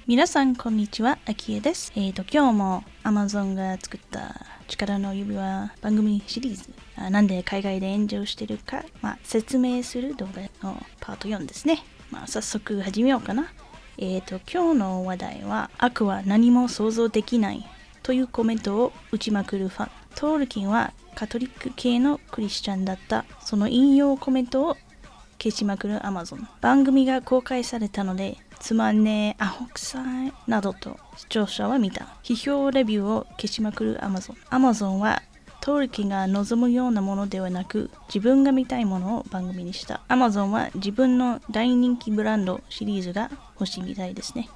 皆さんこんにちは、あきえです。今日も Amazon が作った力の指輪番組シリーズ、なんで海外で炎上してるか、説明する動画のパート4ですね。早速始めようかな。今日の話題は、悪は何も想像できないというコメントを打ちまくるファン。トールキンはカトリック系のクリスチャンだった。その引用コメントを消しまくるアマゾン。番組が公開されたので、つまんねー、アホくさいなどと視聴者は見た。批評レビューを消しまくるアマゾン。アマゾンはトールキンが望むようなものではなく、自分が見たいものを番組にした。アマゾンは自分の大人気ブランドシリーズが欲しいみたいですね。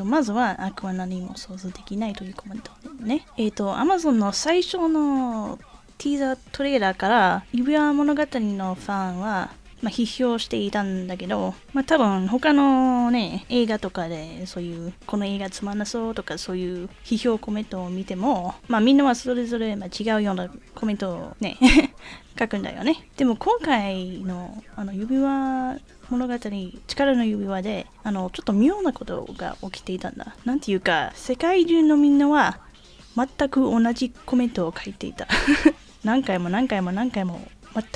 まずは悪は何も想像できないというコメントね。アマゾンの最初のティーザートレーラーから指輪物語のファンは批評していたんだけど、多分他のね映画とかでそういうこの映画つまんなそうとかそういう批評コメントを見ても、みんなはそれぞれ違うようなコメントをね書くんだよね。でも今回の指輪物語力の指輪でちょっと妙なことが起きていたんだ。なんていうか、世界中のみんなは全く同じコメントを書いていた何回も全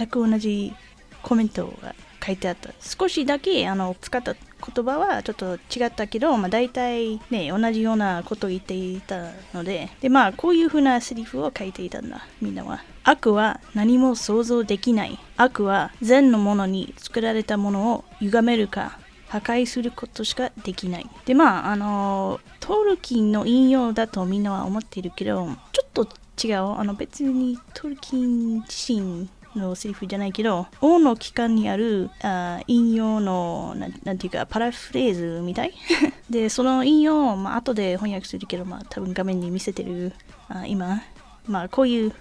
く同じコメントが書いてあった。少しだけ使った言葉はちょっと違ったけど、大体ね同じようなことを言っていたので、こういう風なセリフを書いていたんだ。みんなは悪は何も想像できない。悪は善のものに作られたものを歪めるか破壊することしかできない。でトールキンの引用だとみんなは思っているけど、ちょっと違う。別にトールキン自身のセリフじゃないけど、王の機関にある引用のなんていうかパラフレーズみたいで、その引用を後で翻訳するけど、多分画面に見せてる今こういう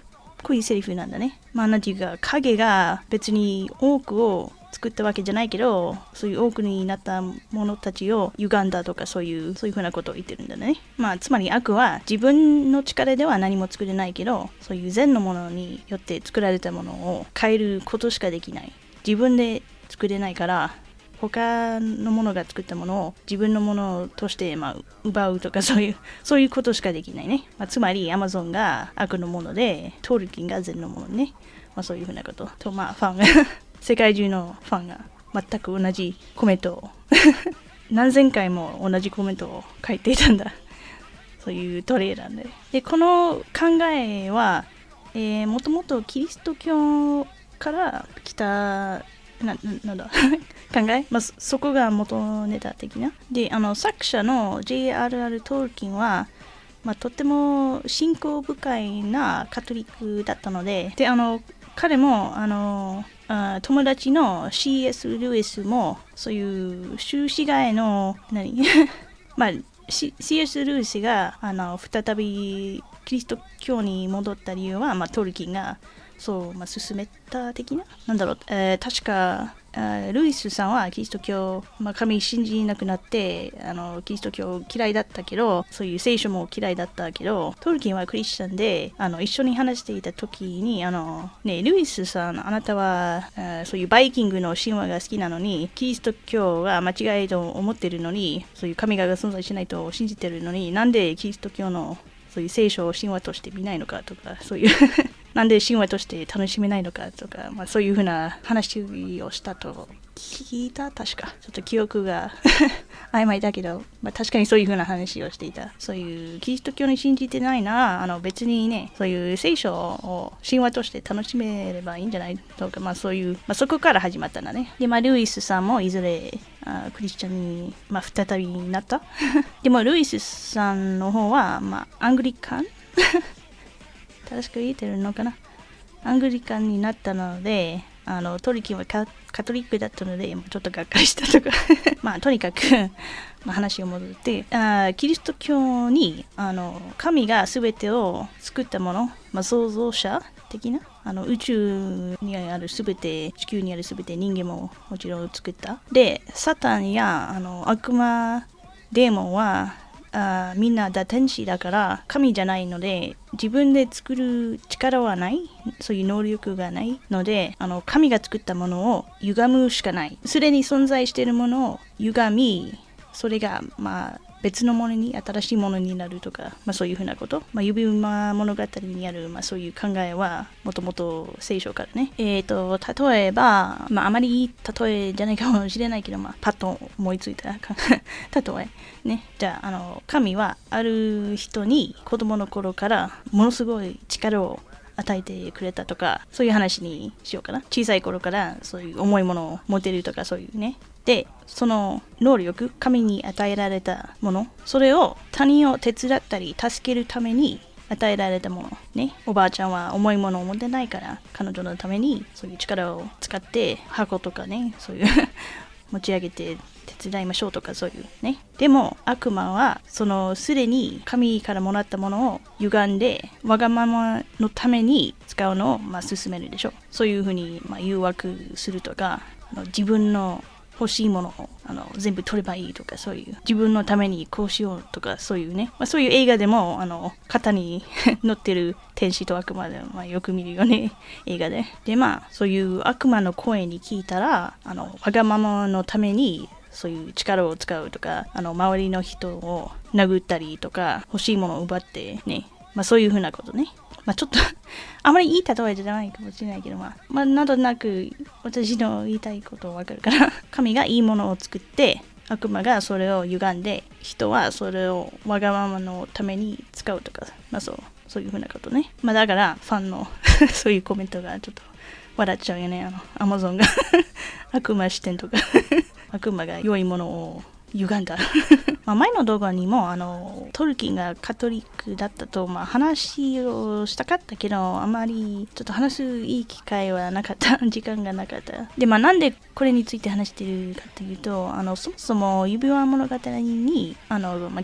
セリフなんだね。なんていうか、影が別に多くを作ったわけじゃないけど、そういう多くになった者たちを歪んだとかそういうふうなことを言ってるんだね。つまり悪は自分の力では何も作れないけど、そういう善のものによって作られたものを変えることしかできない。自分で作れないから、他のものが作ったものを自分のものとして奪うとかそういうことしかできないね。つまり Amazon が悪のもので、トールキンが善のものね。そういうふうなことと、ファンが世界中のファンが全く同じコメントを何千回も同じコメントを書いていたんだ。そういうトレーラーで。この考えは、もともとキリスト教から来たなんだ考え、そこが元ネタ的な。で、作者の J.R.R. トールキンは、とても信仰深いなカトリックだったので、彼も友達の C.S. ルイスもそういう旧市街のC.S. ルイスが再びキリスト教に戻った理由は、トールキンがそう進めた的な確かルイスさんはキリスト教、神信じなくなってキリスト教嫌いだったけど、そういう聖書も嫌いだったけど、トールキンはクリスチャンで一緒に話していた時にルイスさん、あなたはそういうバイキングの神話が好きなのにキリスト教は間違いと思ってるのに、そういう神が存在しないと信じてるのに、なんでキリスト教のそういう聖書を神話として見ないのかとか、そういうなんで神話として楽しめないのかとか、そういうふうな話をしたと聞いた。確かちょっと記憶が曖昧だけど、確かにそういうふうな話をしていた。そういうキリスト教に信じてないなら別にね、そういう聖書を神話として楽しめればいいんじゃないとか、そういう、そこから始まったんだね。でルイスさんもいずれクリスチャンに、再びなったでもルイスさんの方は、アングリカン正しく言えてるのかな、アングリカンになったので、トールキンはカトリックだったのでちょっとがっかりしたとかとにかく話を戻って、キリスト教に神が全てを作ったもの、創造者的な宇宙にある全て、地球にある全て、人間ももちろん作った。でサタンや悪魔デーモンはみんな天使だから神じゃないので、自分で作る力はない、そういう能力がないので、神が作ったものを歪むしかない。すでに存在しているものを歪み、それが別のものに新しいものになるとか、そういうふうなこと、指輪物語にある、そういう考えはもともと聖書からね。例えば、あまりいい例えじゃないかもしれないけど、パッと思いついた例えね。じゃあ、神はある人に子供の頃からものすごい力を与えてくれたとか、そういう話にしようかな。小さい頃からそういう重いものを持てるとか、そういうね。で、その能力、神に与えられたもの、それを他人を手伝ったり助けるために与えられたものね。おばあちゃんは重いものを持てないから、彼女のためにそういう力を使って箱とかね、そういう持ち上げて手伝いましょうとか、そういうね。でも悪魔はそのすでに神からもらったものを歪んでわがままのために使うのを進めるでしょ。そういうふうに誘惑するとか、自分の欲しいものを全部取ればいいとか、そういう自分のためにこうしようとか、そういうね、そういう映画でも肩に乗ってる天使と悪魔で、よく見るよね、映画で。でそういう悪魔の声に聞いたらわがままのためにそういう力を使うとか、周りの人を殴ったりとか、欲しいものを奪ってね、そういうふうなことね。ちょっとあまりいい例えじゃないかもしれないけど、なんとなく私の言いたいことわかるから神がいいものを作って悪魔がそれを歪んで、人はそれをわがままのために使うとか、そういうふうなことね。だからファンのそういうコメントがちょっと笑っちゃうよね。アマゾンが悪魔視点とか悪魔が良いものを歪んだ前の動画にもトールキンがカトリックだったと話をしたかったけど、あまりちょっと話すいい機会はなかった時間がなかった。でなんでこれについて話してるかというと、そもそも指輪物語に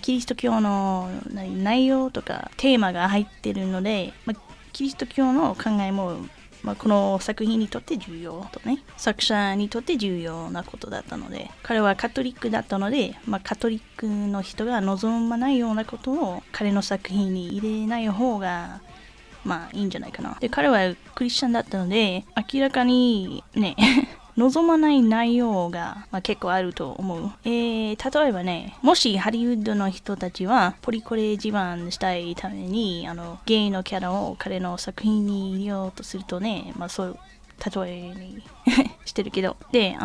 キリスト教の内容とかテーマが入ってるので、キリスト教の考えもこの作品にとって重要とね、作者にとって重要なことだったので、彼はカトリックだったので、カトリックの人が望まないようなことを彼の作品に入れない方がいいんじゃないかな。で、彼はクリスチャンだったので、明らかにね望まない内容が、結構あると思う。例えばね、もしハリウッドの人たちはポリコレ自慢したいためにゲイのキャラを彼の作品に入れようとするとね、そういう例えにしてるけど、で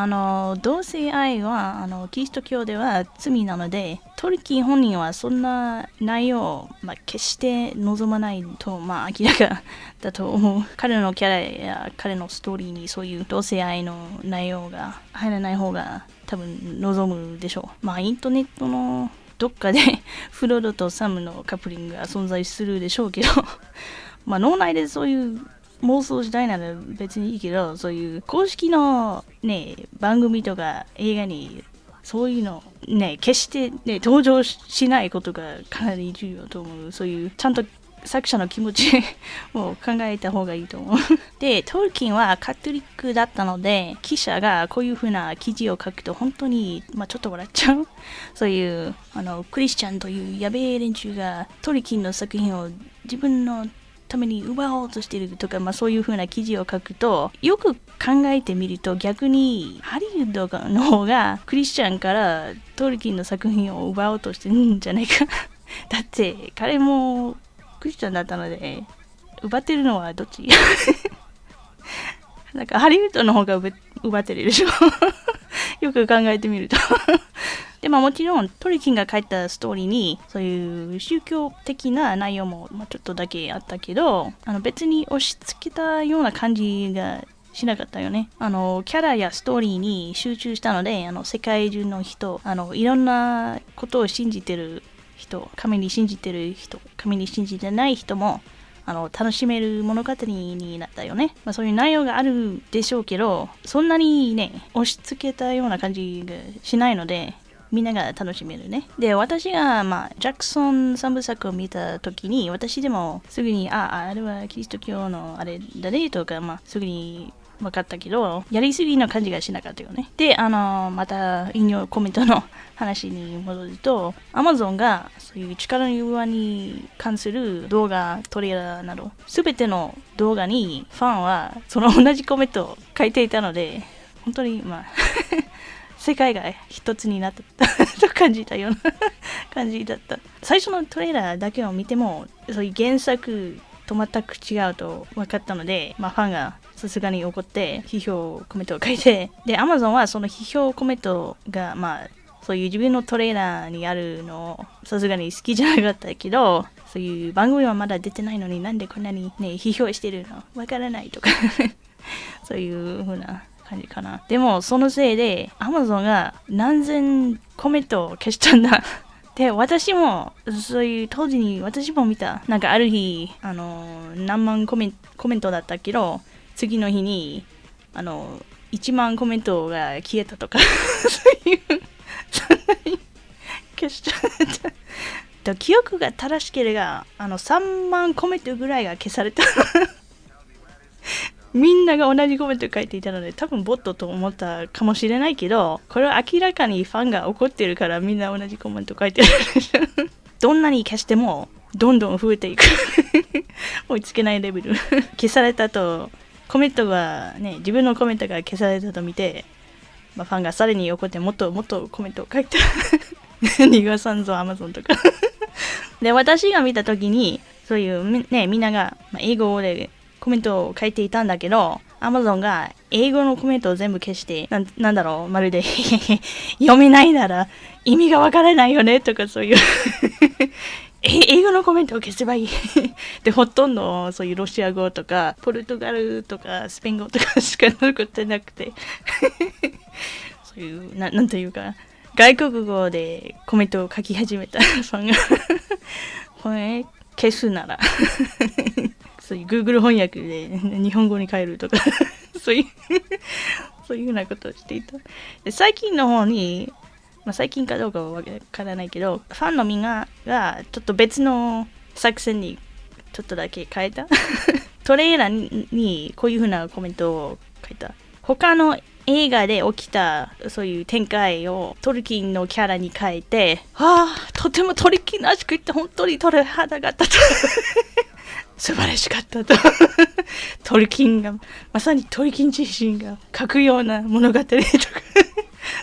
同性愛はキリスト教では罪なので、トルキン本人はそんな内容を、決して望まないと明らかだと思う。彼のキャラや彼のストーリーにそういう同性愛の内容が入らない方が多分望むでしょう。インターネットのどっかでフロードとサムのカップリングが存在するでしょうけど脳内でそういう妄想したいなら別にいいけど、そういう公式のね番組とか映画にそういうのね決してね登場しないことがかなり重要と思う。そういうちゃんと作者の気持ちを考えた方がいいと思うで、トールキンはカトリックだったので、記者がこういう風な記事を書くと本当にちょっと笑っちゃう。そういうクリスチャンというやべえ連中がトールキンの作品を自分のために奪おうとしているとか、そういう風な記事を書くと、よく考えてみると逆にハリウッドの方がクリスチャンからトールキンの作品を奪おうとしてるんじゃないかだって彼もクリスチャンだったので、奪ってるのはどっちなんかハリウッドの方が奪ってるでしょよく考えてみるとでもちろんトルキンが書いたストーリーにそういう宗教的な内容もちょっとだけあったけど、別に押し付けたような感じがしなかったよね。キャラやストーリーに集中したので、世界中の人、いろんなことを信じてる人、神に信じてる人、神に信じてない人も楽しめる物語になったよね。そういう内容があるでしょうけど、そんなにね押し付けたような感じがしないので、みんなが楽しめるね。で、私がジャクソン3部作を見た時に、私でもすぐにあれはキリスト教のあれだねとか、すぐに分かったけど、やりすぎの感じがしなかったよね。で、また引用コメントの話に戻ると、アマゾンがそういう力の指輪に関する動画、トレーラーなど、すべての動画にファンはその同じコメントを書いていたので、本当に世界が一つになったと感じたような感じだった。最初のトレーラーだけを見てもそういう原作と全く違うと分かったので、ファンがさすがに怒って批評コメントを書いて、で Amazon はその批評コメントがそういう自分のトレーラーにあるのをさすがに好きじゃなかったけど、そういう番組はまだ出てないのになんでこんなにね批評してるのわからないとかそういう風な感じかな。でもそのせいで Amazon が何千コメントを消したんだで、私もそういう当時に私も見た。なんかある日何万コメントだったけど、次の日に1万コメントが消えたとかそういうそんなに消しちゃった記憶が正しければ3万コメントぐらいが消されたみんなが同じコメントを書いていたので、多分ボットと思ったかもしれないけど、これは明らかにファンが怒ってるからみんな同じコメント書いてるどんなに消してもどんどん増えていく追いつけないレベル消されたとコメントがね、自分のコメントが消されたと見て、ファンがさらに怒ってもっともっとコメントを書いて逃がさんぞ Amazon とかで、私が見たときにそういうね、みんなが英語でコメントを書いていたんだけど、Amazon が英語のコメントを全部消して、なんだろう、まるで読めないなら意味がわからないよねとかそういう英語のコメントを消せばいいで、ほとんどそういうロシア語とかポルトガルとかスペイン語とかしか残ってなくてそういうなんというか外国語でコメントを書き始めたファンがこれ消すならそういう Google 翻訳で日本語に変えるとかそういうふうなことをしていた。で、最近の方に、最近かどうかはわからないけど、ファンのみんながちょっと別の作戦にちょっとだけ変えたトレーラーにこういうふうなコメントを書いた。他の映画で起きたそういう展開をトルキンのキャラに変えて、とてもトルキンらしくって本当に鳥肌が立った素晴らしかったとトルキンがまさにトルキン自身が書くような物語とか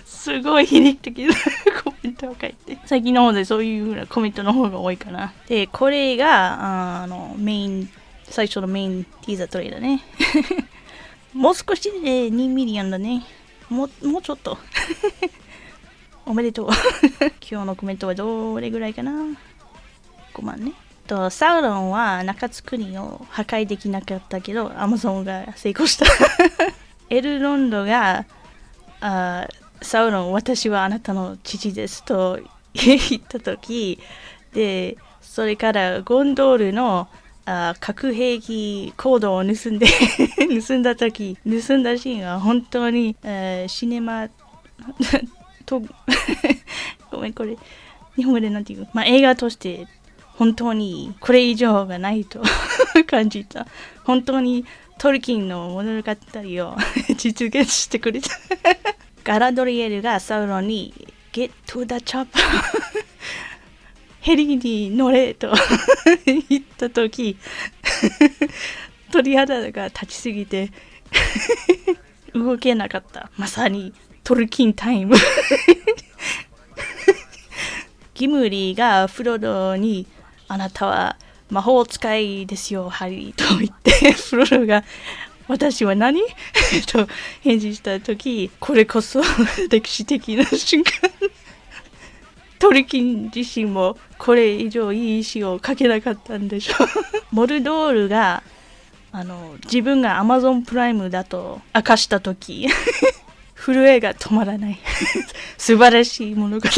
すごい皮肉的なコメントを書いて、最近の方でそういう風なコメントの方が多いかな。で、これが最初のメインティーザートレーラーねもう少しで2ミリオンだね。もうちょっとおめでとう今日のコメントはどれぐらいかな。5万ね。サウロンは中津国を破壊できなかったけどアマゾンが成功したエルロンドがサウロン私はあなたの父ですと言った時で、それからゴンドールの核兵器コードを盗んだシーンは本当に、シネマとごめん、これ日本語でなんていう、映画として本当にこれ以上がないと感じた。本当にトルキンの物語を実現してくれたガラドリエルがサウロンに Get to the chopper ヘリに乗れと言ったとき鳥肌が立ちすぎて動けなかった。まさにトルキンタイムギムリーがフロドにあなたは魔法使いですよハリーと言ってフロドが私は何と返事したとき、これこそ歴史的な瞬間トルキン自身もこれ以上いい石をかけなかったんでしょうモルドールが自分がアマゾンプライムだと明かしたとき震えが止まらない素晴らしい物語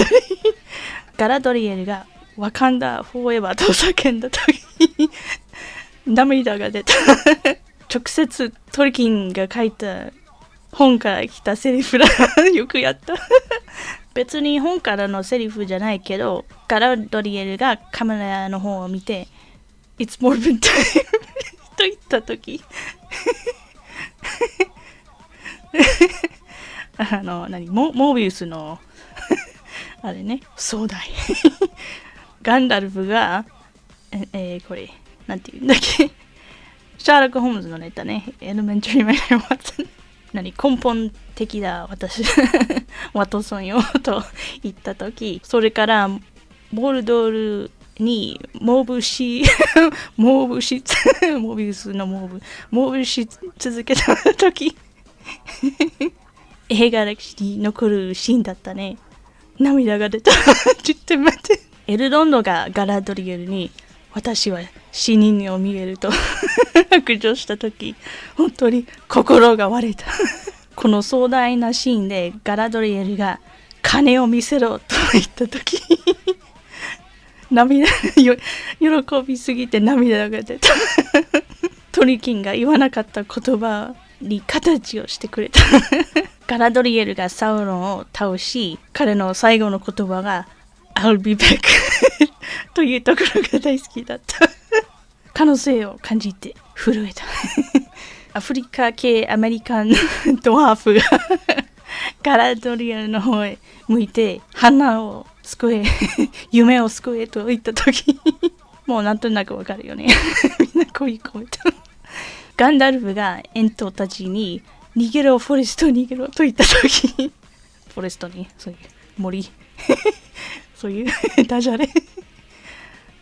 ガラドリエルがワカンダフォーエバーと叫んだとき涙が出た直接トルキンが書いた本から来たセリフだよくやった別に本からのセリフじゃないけど、ガラドリエルがカメラの方を見て It's Morbid Time と言ったときモービウスのあれね、そうだいガンダルフがこれなんて言うんだっけシャーロック・ホームズのネタね、エレメンタリー・メイン・ワトソン根本的だ私ワトソンよと言ったとき、それからボルドールにモブしモビウスのモブし続けた時映画歴史に残るシーンだったね。涙が出た。ちょっと待って。エルロンドがガラドリエルに私は死人を見えると白状した時、本当に心が割れた。この壮大なシーンでガラドリエルが金を見せろと言った時喜びすぎて涙が出た。トリキンが言わなかった言葉に形をしてくれた。ガラドリエルがサウロンを倒し、彼の最後の言葉が I'll be back というところが大好きだった。可能性を感じて震えた。アフリカ系アメリカンドワーフがガラドリエルの方へ向いて花を救え夢を救えと言ったときもうなんとなくわかるよね。みんなこういうコメント。ガンダルフがエントたちに逃げろフォレスト逃げろと言ったときフォレストにそういう森そういうダジャレ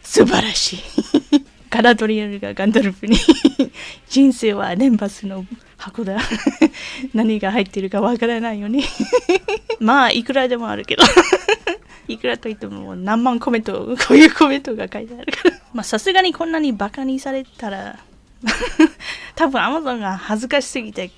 素晴らしい。ガラドリエルがガンダルフに人生はレンバスの箱だ。何が入っているかわからないよね。まあいくらでもあるけどいくらといっても何万コメント、こういうコメントが書いてあるから。まあさすがにこんなにバカにされたら多分 Amazon が恥ずかしすぎて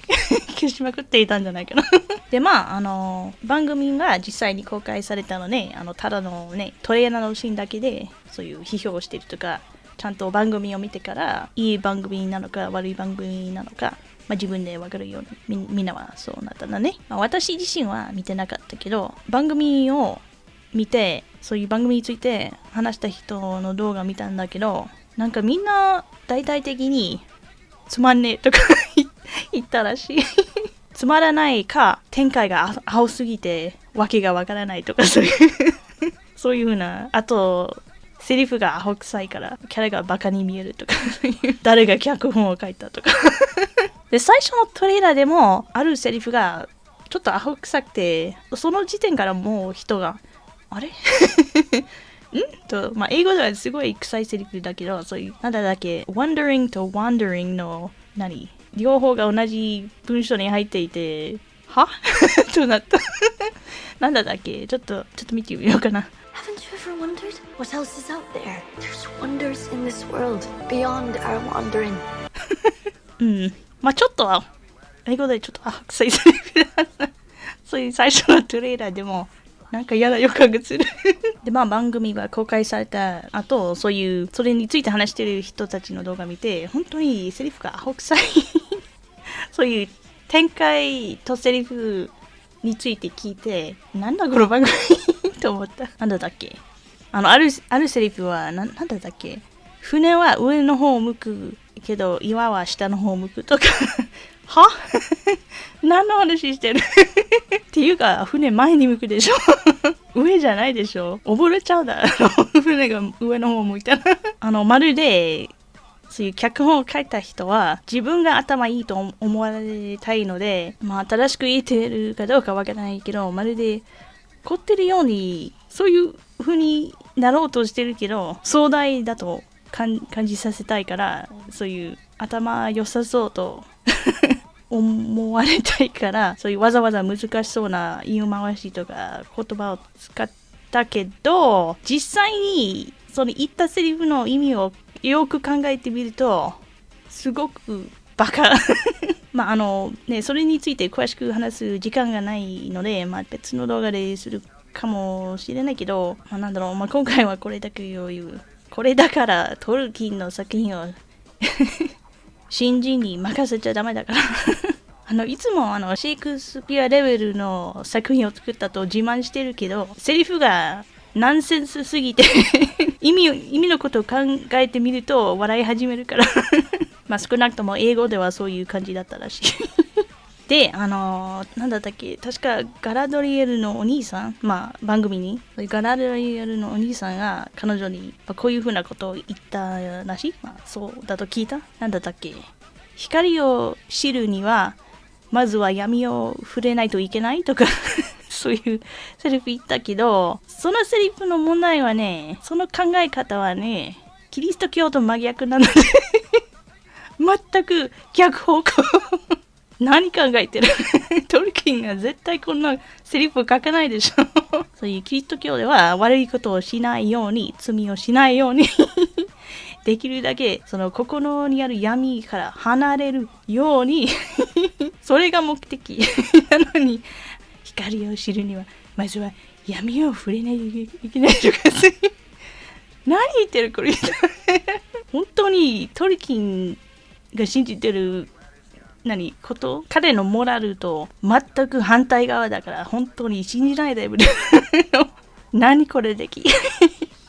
消しまくっていたんじゃないかな。でまあ番組が実際に公開されたのね、ただのねトレーナーのシーンだけでそういう批評をしてるとか、ちゃんと番組を見てからいい番組なのか悪い番組なのか、まあ、自分で分かるようにみんなはそうなったんだね。まあ、私自身は見てなかったけど、番組を見てそういう番組について話した人の動画を見たんだけど、なんかみんな大体的につまんねえとか言ったらしい。つまらないか展開が青すぎてわけがわからないとかそういう風な、あとセリフがアホくさいからキャラがバカに見えるとか誰が脚本を書いたとかで最初のトレーラーでもあるセリフがちょっとアホくさくて、その時点からもう人があれと、まあ、英語ではすごい臭いセリフだけど、そういうなんだっけ wondering と wandering の両方が同じ文章に入っていてはとなったなんだっけ、ちょっと見てみようかな。Haven't you ever wondered what else is out there? There's wonders in this world beyond our wandering. まあちょっとは英語でちょっと臭いセリフだな。そういう最初のトレーラーでもなんか嫌な予感がする。でまあ番組が公開された後、それについて話してる人たちの動画見て、本当にセリフがアホ臭い。そういう展開とセリフについて聞いて、なんだこの番組と思った。なんだっけ、あるセリフはなんだっけ、船は上の方を向くけど岩は下の方を向くとかは何の話してるっていうか、船前に向くでしょ上じゃないでしょ、溺れちゃうだろ船が上の方を向いたらまるでそういう脚本を書いた人は自分が頭いいと思われたいので、まあ正しく言ってるかどうかわからないけど、まるで凝ってるようにそういう風になろうとしてるけど、壮大だと感じさせたいから、そういう頭良さそうと思われたいから、そういうわざわざ難しそうな言い回しとか言葉を使ったけど、実際にその言ったセリフの意味をよく考えてみるとすごくバカまあね、それについて詳しく話す時間がないので、まあ、別の動画でするかもしれないけど、まあ、なんだろう、まあ、今回はこれだけを言う。これだからトルキンの作品を新人に任せちゃダメだからいつもシェイクスピアレベルの作品を作ったと自慢してるけど、セリフがナンセンスすぎて意味のことを考えてみると笑い始めるからまあ少なくとも英語ではそういう感じだったらしいで、なんだったっけ、確かガラドリエルのお兄さん、まあ番組にガラドリエルのお兄さんが彼女にこういうふうなことを言ったらしい、まあ、そうだと聞いた。なんだったっけ、光を知るにはまずは闇を触れないといけないとかそういうセリフ言ったけど、そのセリフの問題はね、その考え方はね、キリスト教と真逆なので全く逆方向何考えてるトルキンが絶対こんなセリフ書かないでしょそういうキリスト教では悪いことをしないように、罪をしないようにできるだけその心にある闇から離れるようにそれが目的なのに、光を知るにはまずは闇を触れないといけないとか何言ってるこれ本当にトルキンが信じてること彼のモラルと全く反対側だから本当に信じないで何これできジ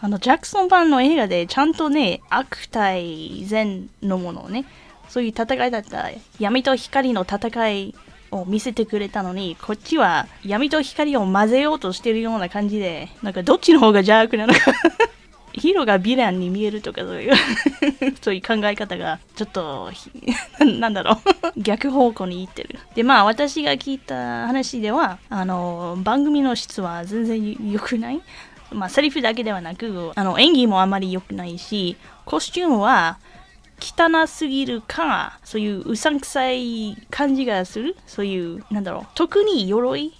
ャクソン版の映画でちゃんとね、悪対善のものをね、そういう戦いだった闇と光の戦いを見せてくれたのに、こっちは闇と光を混ぜようとしてるような感じで、なんかどっちの方が邪悪なのかヒーローがヴィランに見えるとかそういうそういう考え方がちょっとなんだろう逆方向にいってる。で私が聞いた話では番組の質は全然良くない。セリフだけではなく演技もあまり良くないし、コスチュームは汚すぎるか、そういううさんくさい感じがする。そういう特に鎧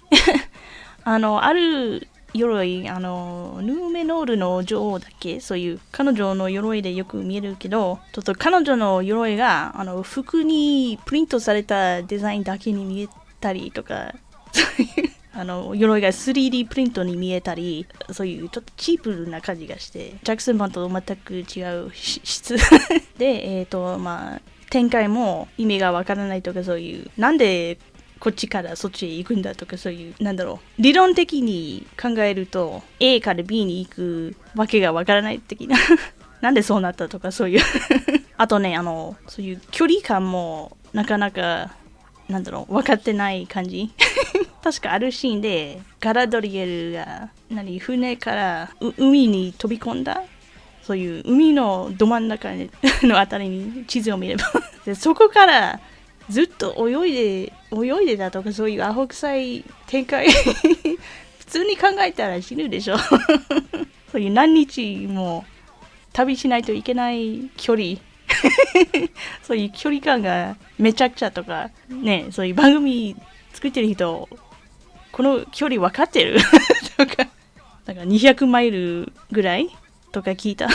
ある鎧ヌーメノールの女王だっけ、そういう彼女の鎧でよく見えるけど、ちょっと彼女の鎧が服にプリントされたデザインだけに見えたりとか、そういう鎧が 3D プリントに見えたり、そういうちょっとチープな感じがして、ジャクソン版と全く違う質で、展開も意味がわからないとか、そういうなんでこっちからそっちへ行くんだとか、そういう理論的に考えると A から B に行くわけがわからない的ななんでそうなったとか、そういうあとねそういう距離感もなかなか分かってない感じ確かあるシーンでガラドリエルが船から海に飛び込んだ、そういう海のど真ん中のあたりに地図を見ればでそこからずっと泳いでたとか、そういうアホくさい展開普通に考えたら死ぬでしょそういう何日も旅しないといけない距離そういう距離感がめちゃくちゃとかね、そういう番組作ってる人この距離分かってるとか、なんか200マイルぐらいとか聞いた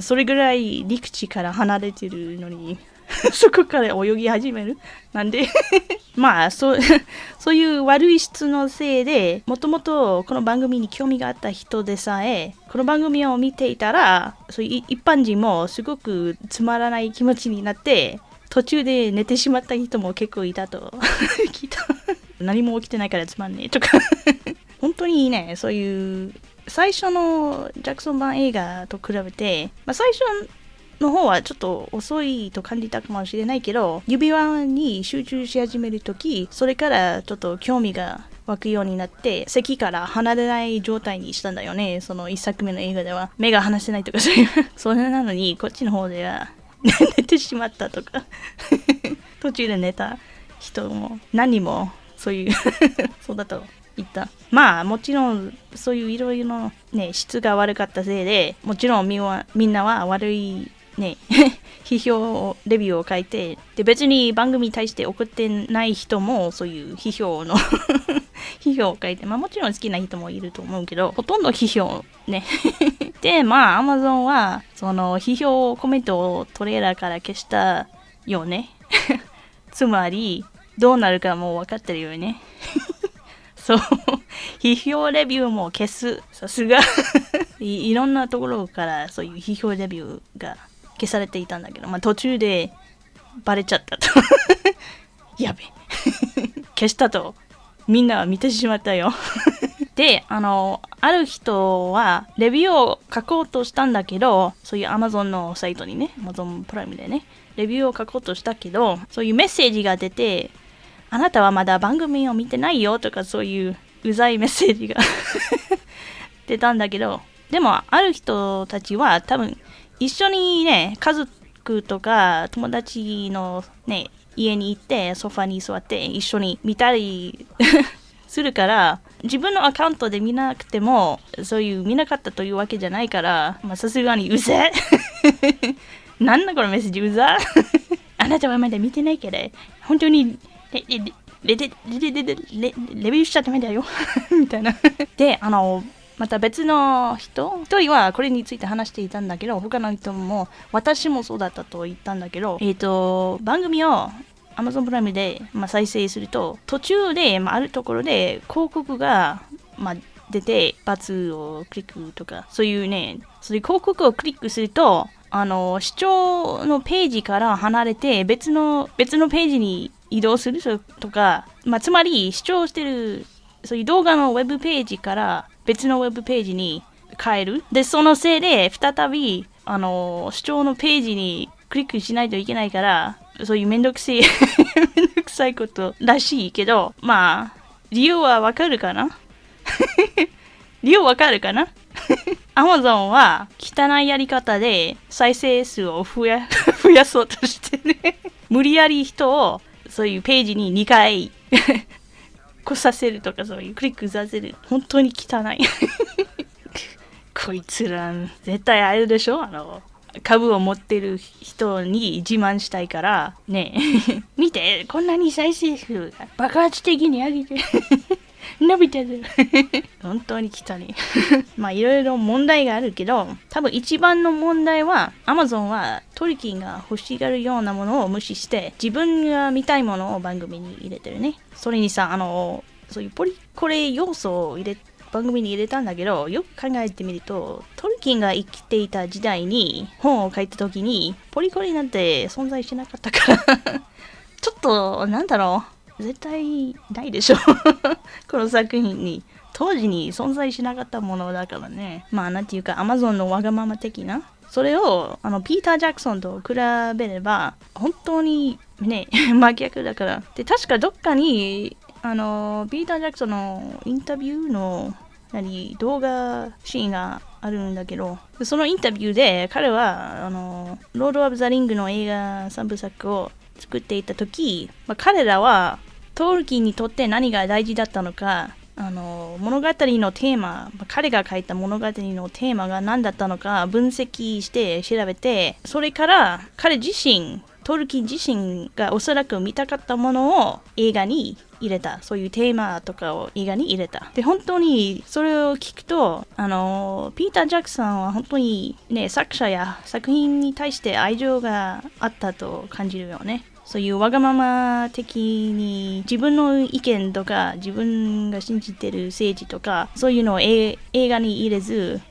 それぐらい陸地から離れてるのにそこから泳ぎ始めるなんでそういう悪い質のせいで、もともとこの番組に興味があった人でさえこの番組を見ていたら、そういう一般人もすごくつまらない気持ちになって途中で寝てしまった人も結構いたと聞いた何も起きてないからつまんねえとか本当にね、そういう最初のジャクソン版映画と比べて、最初の方はちょっと遅いと感じたかもしれないけど、指輪に集中し始めるとき、それからちょっと興味が湧くようになって席から離れない状態にしたんだよね。その一作目の映画では目が離せないとかそういうそれなのに、こっちの方では寝てしまったとか途中で寝た人も何人もそういうそうだと言った。もちろんそういういろいろのね質が悪かったせいで、もちろんみんなは悪いね批評レビューを書いて、で別に番組に対して送ってない人もそういう批評の批評を書いて、もちろん好きな人もいると思うけど、ほとんど批評ねでアマゾンはその批評コメントをトレーラーから消したよねつまりどうなるかもう分かってるよねそう批評レビューも消す、さすがいろんなところからそういう批評レビューが消されていたんだけど、途中でバレちゃったとやべ消したとみんなは見てしまったよである人はレビューを書こうとしたんだけど、そういう Amazon のサイトにね Amazon プライムでねレビューを書こうとしたけど、そういうメッセージが出て、あなたはまだ番組を見てないよとか、そういううざいメッセージが出たんだけど、でもある人たちは多分一緒にね家族とか友達のね家に行ってソファに座って一緒に見たりするから、自分のアカウントで見なくても、そういう見なかったというわけじゃないから、さすがにうぜなんだこのメッセージうざあなたはまだ見てないけど、本当にレビューしちゃダメだよみたいなで、また別の一人はこれについて話していたんだけど、他の人も私もそうだったと言ったんだけど、番組を Amazon プライムで、再生すると途中で、あるところで広告が、出て×をクリックとかそういうね、そういう広告をクリックすると視聴のページから離れて別のページに移動するとか、つまり視聴してるそういう動画のウェブページから別のウェブページに変える。で、そのせいで再び視聴のページにクリックしないといけないから、そういうめんどくさいことらしいけど、理由はわかるかな理由わかるかなAmazon は汚いやり方で再生数を増やそうとしてね無理やり人をそういうページに2回来させるとか、そういうクリックさせる。本当に汚いこいつら絶対あれでしょ、株を持ってる人に自慢したいからね見て、こんなに再生数が爆発的に上げて伸びてる本当に汚いいろいろ問題があるけど、多分一番の問題は Amazon はトルキンが欲しがるようなものを無視して自分が見たいものを番組に入れてるね。それにさ、そういうポリコレ要素を番組に入れたんだけど、よく考えてみるとトルキンが生きていた時代に本を書いた時にポリコレなんて存在しなかったからちょっと絶対ないでしょこの作品に当時に存在しなかったものだからね。なんていうか Amazon のわがまま的な、それをピーター・ジャクソンと比べれば本当にね真逆だから。で、確かどっかにピーター・ジャクソンのインタビューの動画シーンがあるんだけど、そのインタビューで彼はロード・オブ・ザ・リングの映画3部作を作っていた時、彼らはトールキンにとって何が大事だったのか、物語のテーマ、彼が書いた物語のテーマが何だったのか分析して調べて、それから彼自身トールキン自身がおそらく見たかったものを映画に入れた。そういうテーマとかを映画に入れた。で、本当にそれを聞くとピーター・ジャクソンは本当にね、作者や作品に対して愛情があったと感じるよね。そういうわがまま的に自分の意見とか自分が信じてる政治とかそういうのを映画に入れず、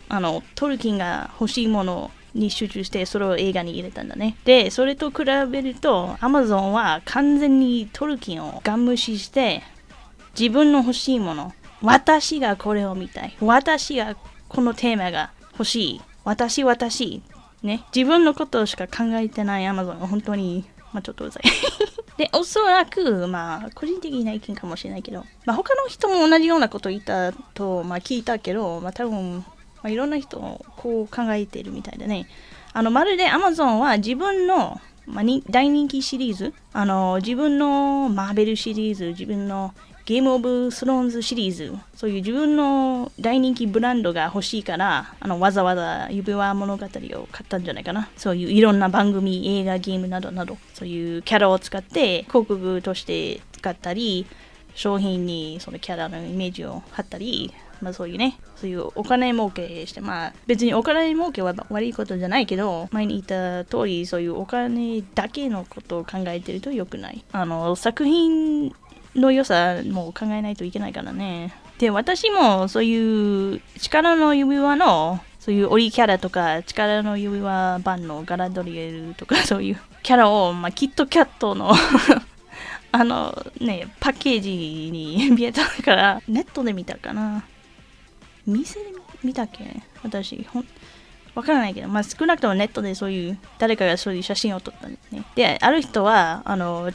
トルキンが欲しいものに集中してそれを映画に入れたんだね。で、それと比べると Amazon は完全にトルキンをガン無視して自分の欲しいもの、私がこれを見たい、私がこのテーマが欲しい、私ね、自分のことしか考えてない Amazon が本当にちょっとうざいで、おそらく個人的な意見かもしれないけど、他の人も同じようなことを言ったと聞いたけど、多分いろんな人こう考えているみたいだね。まるで Amazon は自分の、大人気シリーズ、自分のマーベルシリーズ、自分のゲームオブスローンズシリーズ、そういう自分の大人気ブランドが欲しいから、わざわざ指輪物語を買ったんじゃないかな。そういういろんな番組、映画、ゲームなどなど、そういうキャラを使って広告として使ったり、商品にそのキャラのイメージを貼ったり、そういうね、そういうお金儲けして、別にお金儲けは悪いことじゃないけど、前に言った通り、そういうお金だけのことを考えてると良くない。作品の良さも考えないといけないからね。で、私もそういう力の指輪のそういうオリキャラとか力の指輪版のガラドリエルとかそういうキャラを、キットキャットのパッケージに見えたから、ネットで見たかな、店で見たっけ、私わからないけど、少なくともネットでそういう誰かがそういう写真を撮ったんですね。で、ある人は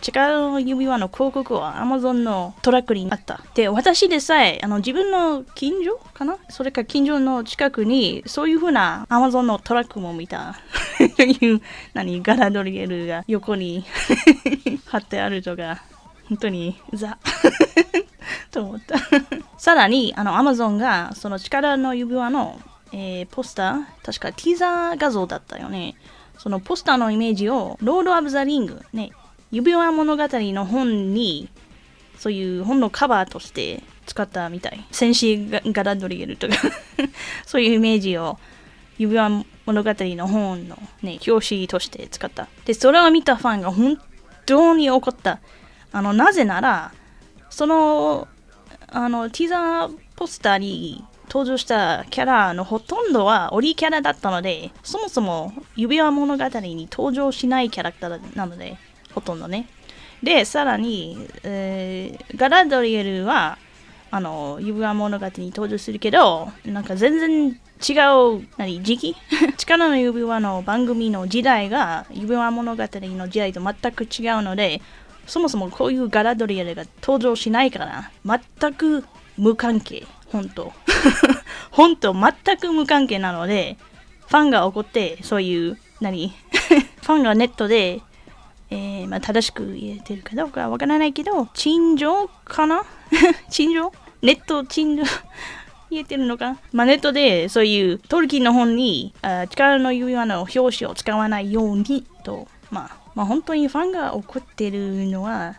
力の指輪の広告は Amazon のトラックにあった。で、私でさえ自分の近所かな、それか近所の近くにそういう風な Amazon のトラックも見た。そういうガラドリエルが横に貼ってあるとか、本当にと思った。さらに、Amazon がその力の指輪の、ポスター、確かティザー画像だったよね。そのポスターのイメージを、ロード・オブ・ザ・リング、ね、指輪物語の本に、そういう本のカバーとして使ったみたい。戦士ガラドリエルとか、そういうイメージを指輪物語の本の、ね、表紙として使った。で、それを見たファンが本当に怒った。なぜなら、その、ティザーポスターに登場したキャラのほとんどはオリキャラだったので、そもそも指輪物語に登場しないキャラクターなので、ほとんどね。で、さらに、ガラドリエルは、指輪物語に登場するけど、なんか全然違う、時期力の指輪の番組の時代が指輪物語の時代と全く違うので、そもそもこういうガラドリエルが登場しないから、全く無関係。本当全く無関係なので、ファンが怒って、そういう、ファンがネットで、正しく言えてるかどうかわからないけど、陳情かな陳情ネット陳情言えてるのかネットでそういうトルキンの本に力の指輪の表紙を使わないようにと、本当にファンが怒ってるのは、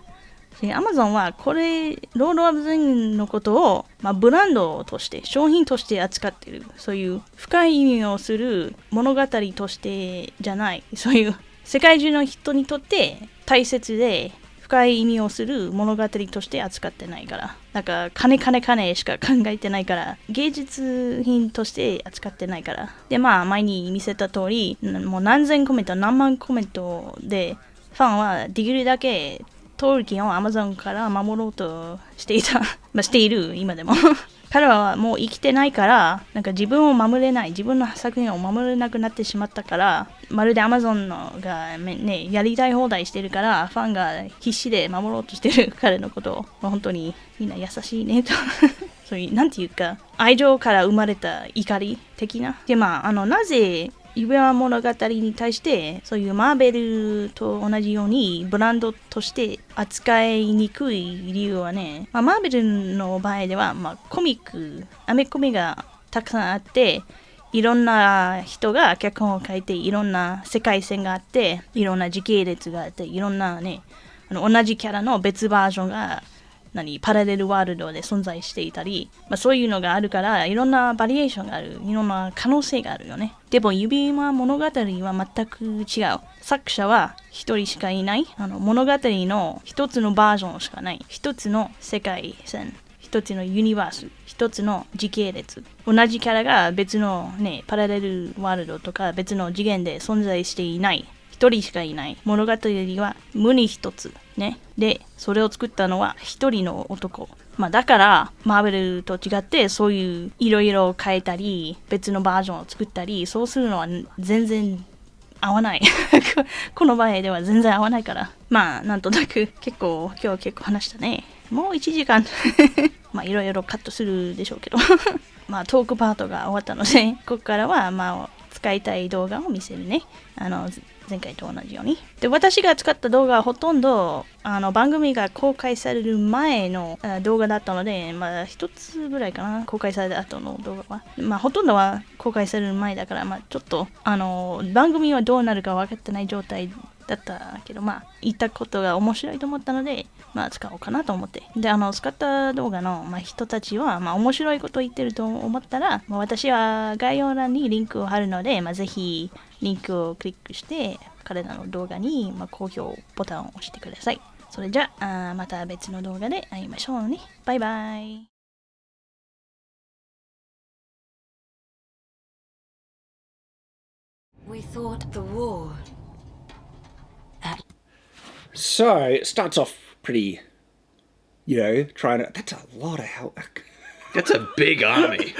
アマゾンはこれ、ロード・オブ・ザ・リングのことを、ブランドとして、商品として扱ってる。そういう深い意味をする物語としてじゃない。そういう世界中の人にとって大切で深い意味をする物語として扱ってないから。なんか、金しか考えてないから、芸術品として扱ってないから。で、前に見せた通り、もう何千コメント、何万コメントで、ファンはできるだけ、トールキンを Amazon から守ろうとしていた。している、今でも。彼はもう生きてないから、なんか自分を守れない、自分の作品を守れなくなってしまったから、まるで Amazon がね、やりたい放題してるから、ファンが必死で守ろうとしてる彼のことを、本当にみんな優しいねと。そういう、なんていうか、愛情から生まれた怒り的な。で、なぜ、指輪物語に対してそういうマーベルと同じようにブランドとして扱いにくい理由はね、マーベルの場合では、コミック、アメコミがたくさんあって、いろんな人が脚本を書いて、いろんな世界線があって、いろんな時系列があって、いろんなね、同じキャラの別バージョンがパラレルワールドで存在していたり、そういうのがあるからいろんなバリエーションがある、いろんな可能性があるよね。でも指輪物語は全く違う。作者は一人しかいない。物語の一つのバージョンしかない。一つの世界線、一つのユニバース、一つの時系列。同じキャラが別のね、パラレルワールドとか別の次元で存在していない。一人しかいない。物語は無に一つ。ね。で、それを作ったのは一人の男。だから、マーベルと違って、そういういろいろ変えたり、別のバージョンを作ったり、そうするのは全然合わない。この場合では全然合わないから。なんとなく、今日結構話したね。もう1時間。いろいろカットするでしょうけど。トークパートが終わったので、ここからは、使いたい動画を見せるね。前回と同じように。で、私が使った動画はほとんど番組が公開される前の動画だったので、一つぐらいかな、公開された後の動画は。ほとんどは公開される前だから、ちょっと番組はどうなるか分かってない状態だったけど、言ったことが面白いと思ったので、使おうかなと思って。で、使った動画の、人たちは、面白いことを言ってると思ったら、私は概要欄にリンクを貼るので、ぜひリンクをクリックして、彼らの動画に、高評ボタンを押してください。それじゃあ、また別の動画で会いましょうね。バイバイ。We thought the war. So it starts off pretty, trying to. That's a lot of help. That's a big army.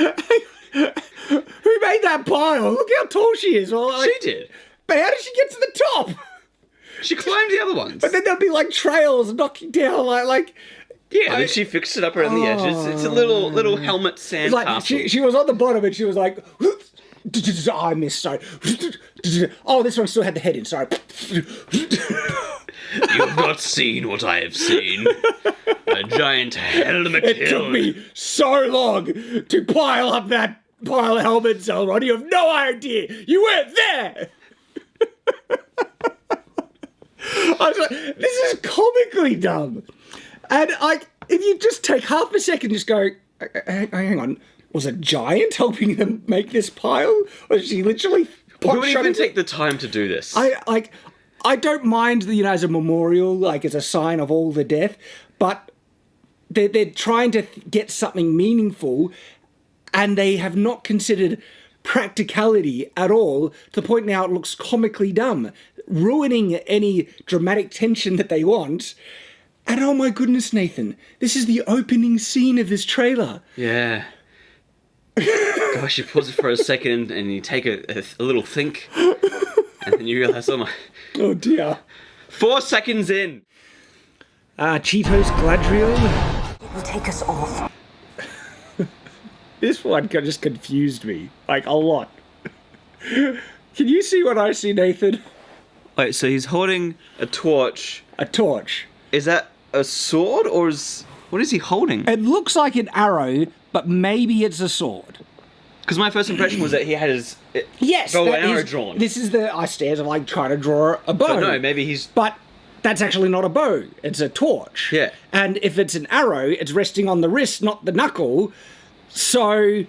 Who made that pile? Look how tall she is. Well, She did. But how did she get to the top? She climbed the other ones. But then there'll be like trails knocking down, like. Yeah, and then she fixed it up around the edges. It's a little helmet sand Like castle. she was on the bottom and she was like. Oh, I missed. Sorry. Oh, this one still had the head in. Sorry. You've not seen what I have seen. A giant helmet It hill. took me so long to pile up that pile of helmets, Elrond. You have no idea. You weren't there. I was like, this is comically dumb. And if you just take half a second, just go, hang on, was a giant helping them make this pile? Or is she literally... Who would even take the time to do this? I don't mind, as a memorial, as a sign of all the death, but they're trying to get something meaningful, and they have not considered practicality at all, to the point now it looks comically dumb, ruining any dramatic tension that they want. And oh my goodness, Nathan, this is the opening scene of this trailer. Yeah. Gosh, you pause it for a second and you take a little think, and then you realise, oh my... Oh dear. 4 seconds in. Cheetos Gladriel. It will take us off. This one just confused me, a lot. Can you see what I see, Nathan? Wait, so he's holding a torch. A torch. Is that a sword, or what is he holding? It looks like an arrow, but maybe it's a sword. Because my first impression was that he had his Yes, bow and that arrow is- drawn. This is the stairs of trying to draw a bow. But no, maybe he's... But that's actually not a bow. It's a torch. Yeah. And if it's an arrow, it's resting on the wrist, not the knuckle. So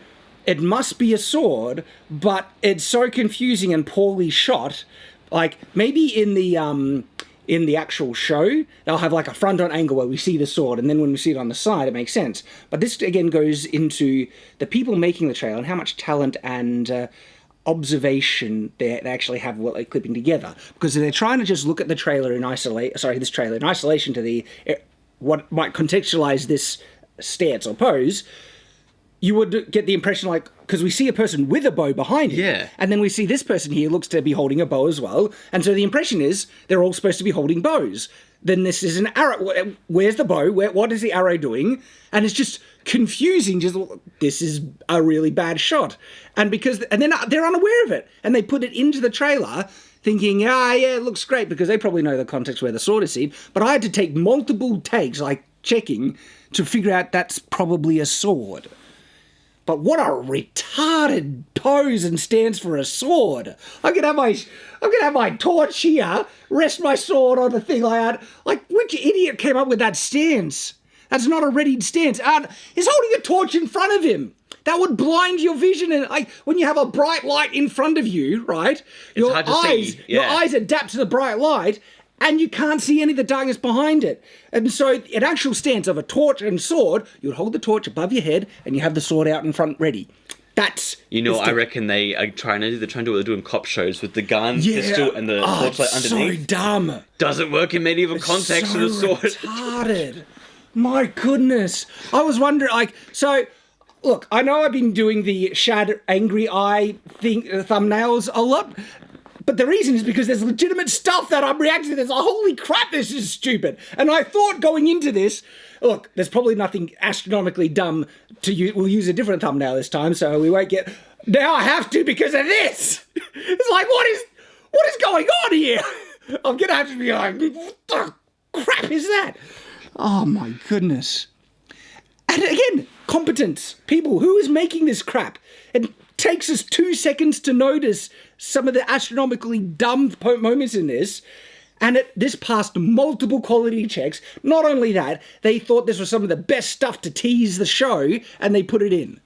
it must be a sword, but it's so confusing and poorly shot. Maybe in the actual show, they'll have a front-on angle where we see the sword, and then when we see it on the side, it makes sense. But this, again, goes into the people making the trailer and how much talent and observation they actually have what they're clipping together. Because they're trying to just look at the trailer in isolation to the what might contextualize this stance or pose. You would get the impression, because we see a person with a bow behind him. Yeah. And then we see this person here looks to be holding a bow as well. And so the impression is they're all supposed to be holding bows. Then this is an arrow. Where's the bow? What is the arrow doing? And it's just confusing. This is a really bad shot. And then they're unaware of it. And they put it into the trailer thinking, yeah, it looks great, because they probably know the context where the sword is seen. But I had to take multiple takes, checking, to figure out that's probably a sword. But what a retarded pose and stance for a sword. I'm gonna have my torch here, rest my sword on the thing like that. Which idiot came up with that stance? That's not a readied stance. He's holding a torch in front of him. That would blind your vision. And when you have a bright light in front of you, right? It's hard to see. Your Yeah. eyes adapt to the bright light, and you can't see any of the darkness behind it. And so an actual stance of a torch and sword, you would hold the torch above your head and you have the sword out in front ready. That's... I reckon they are trying to do what they do in cop shows with the gun, pistol, and the torchlight underneath. So dumb. Doesn't work in medieval context with a sword. Retarded. My goodness. I was wondering, look, I know I've been doing the Shad Angry Eye thumbnails a lot, but the reason is because there's legitimate stuff that I'm reacting to. There's holy crap, this is stupid. And I thought going into this, look, there's probably nothing astronomically dumb to use. We'll use a different thumbnail this time, so we won't get... Now I have to because of this. It's what is going on here? I'm going to have to be what the crap is that? Oh my goodness. And again, competence. People, who is making this crap? It takes us 2 seconds to notice some of the astronomically dumb moments in this, and this passed multiple quality checks. Not only that, they thought this was some of the best stuff to tease the show, and they put it in.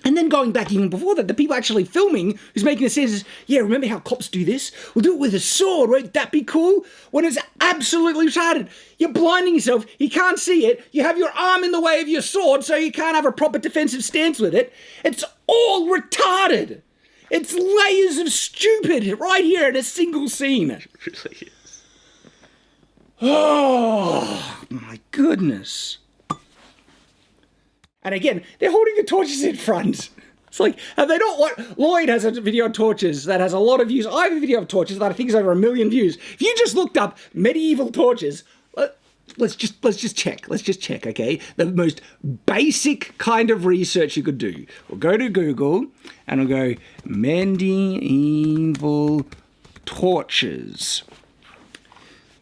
And then going back even before that, the people actually filming who's making the sense is, yeah, remember how cops do this? We'll do it with a sword, won't that be cool? When it's absolutely retarded. You're blinding yourself, you can't see it, you have your arm in the way of your sword, so you can't have a proper defensive stance with it. It's all retarded. It's layers of stupid right here in a single scene. It really is. Oh, my goodness. And again, they're holding the torches in front. It's have they not what? Lloyd has a video of torches that has a lot of views. I have a video of torches that I think is over 1 million views. If you just looked up medieval torches, let's just check. Let's just check, okay? The most basic kind of research you could do. We'll go to Google and we'll go medieval torches.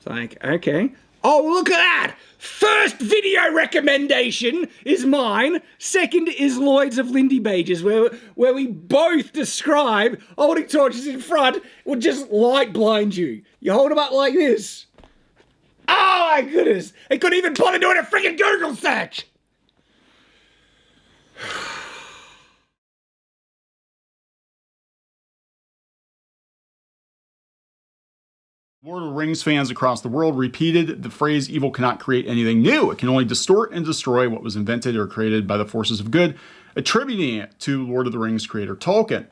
It's like, okay. Oh, look at that! First video recommendation is mine. Second is Lloyd's of Lindy Pages, where we both describe holding torches in front will just light blind you. You hold them up like this. Oh my goodness! It couldn't even bother doing a freaking Google search! Lord of the Rings fans across the world repeated the phrase, evil cannot create anything new. It can only distort and destroy what was invented or created by the forces of good, attributing it to Lord of the Rings creator Tolkien.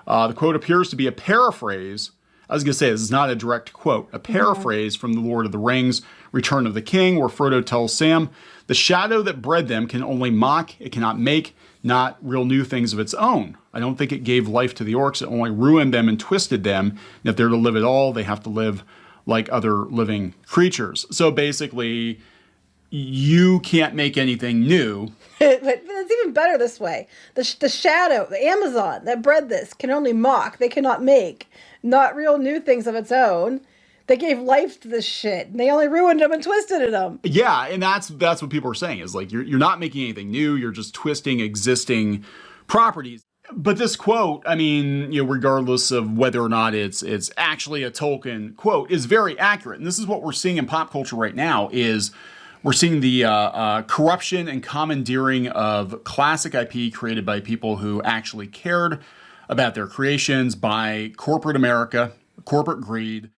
The quote appears to be a paraphrase. I was going to say, this is not a direct quote, a paraphrase from the Lord of the Rings, Return of the King, where Frodo tells Sam, the shadow that bred them can only mock, it cannot make, not real new things of its own. I don't think it gave life to the orcs, it only ruined them and twisted them. And if they're to live at all, they have to live like other living creatures. So basically, you can't make anything new. But it's even better this way. The shadow, the Amazon that bred this can only mock, they cannot make, not real new things of its own. They gave life to this shit, and they only ruined them and twisted them. Yeah, and that's what people are saying, is like, you're not making anything new, you're just twisting existing properties. But this quote, I mean, regardless of whether or not it's actually a Tolkien quote, is very accurate. And this is what we're seeing in pop culture right now, is we're seeing the corruption and commandeering of classic IP created by people who actually cared about their creations by corporate America, corporate greed.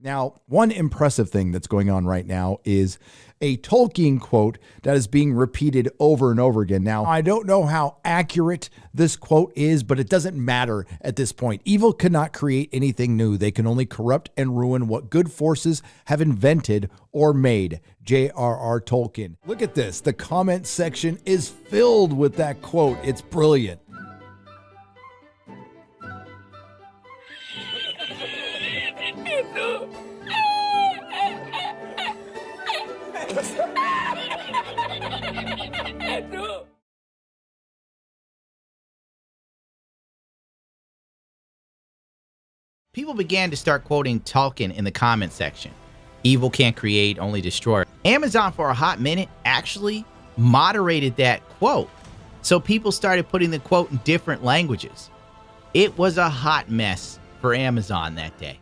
Now, one impressive thing that's going on right now is a Tolkien quote that is being repeated over and over again. Now, I don't know how accurate this quote is, but it doesn't matter at this point. Evil cannot create anything new. They can only corrupt and ruin what good forces have invented or made. J.R.R. Tolkien. Look at this. The comment section is filled with that quote. It's brilliant. People began to start quoting Tolkien in the comment section. Evil can't create, only destroy. Amazon for a hot minute actually moderated that quote. So people started putting the quote in different languages. It was a hot mess for Amazon that day.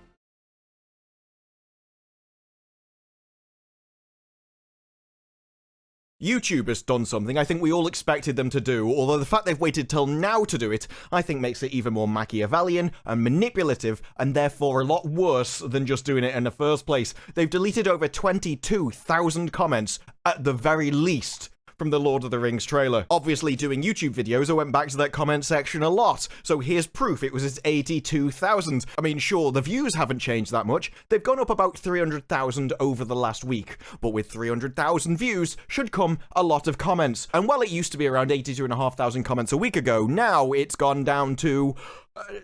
YouTube has done something I think we all expected them to do, although the fact they've waited till now to do it, I think makes it even more Machiavellian and manipulative, and therefore a lot worse than just doing it in the first place. They've deleted over 22,000 comments, at the very least, from the Lord of the Rings trailer. Obviously, doing YouTube videos, I went back to that comment section a lot, so here's proof it was at 82,000. I mean, sure, the views haven't changed that much. They've gone up about 300,000 over the last week, but with 300,000 views should come a lot of comments. And while it used to be around 82,500 comments a week ago, now it's gone down to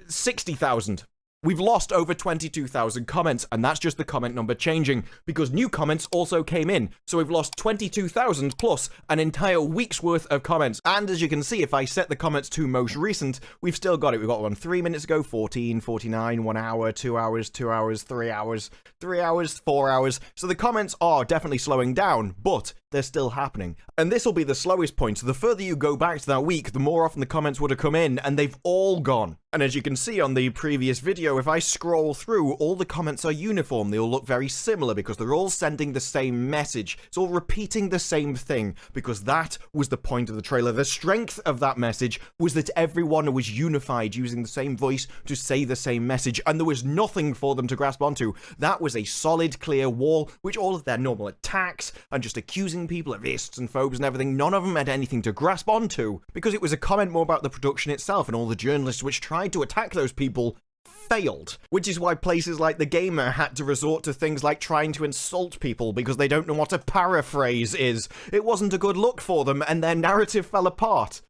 60,000. We've lost over 22,000 comments, and that's just the comment number changing, because new comments also came in. So we've lost 22,000 plus an entire week's worth of comments. And as you can see, if I set the comments to most recent, we've still got it. We've got one 3 minutes ago, 14, 49, 1 hour, 2 hours, 2 hours, 3 hours, 3 hours, 4 hours. So the comments are definitely slowing down, but they're still happening. And this will be the slowest point. So the further you go back to that week, the more often the comments would have come in, and they've all gone. And as you can see on the previous video, if I scroll through, all the comments are uniform. They all look very similar because they're all sending the same message. It's all repeating the same thing because that was the point of the trailer. The strength of that message was that everyone was unified, using the same voice to say the same message, and there was nothing for them to grasp onto. That was a solid, clear wall, which all of their normal attacks and just accusing people of ists and phobes and everything, none of them had anything to grasp onto, because it was a comment more about the production itself, and all the journalists which tried to attack those people failed. Which is why places like The Gamer had to resort to things like trying to insult people because they don't know what a paraphrase is. It wasn't a good look for them, and their narrative fell apart.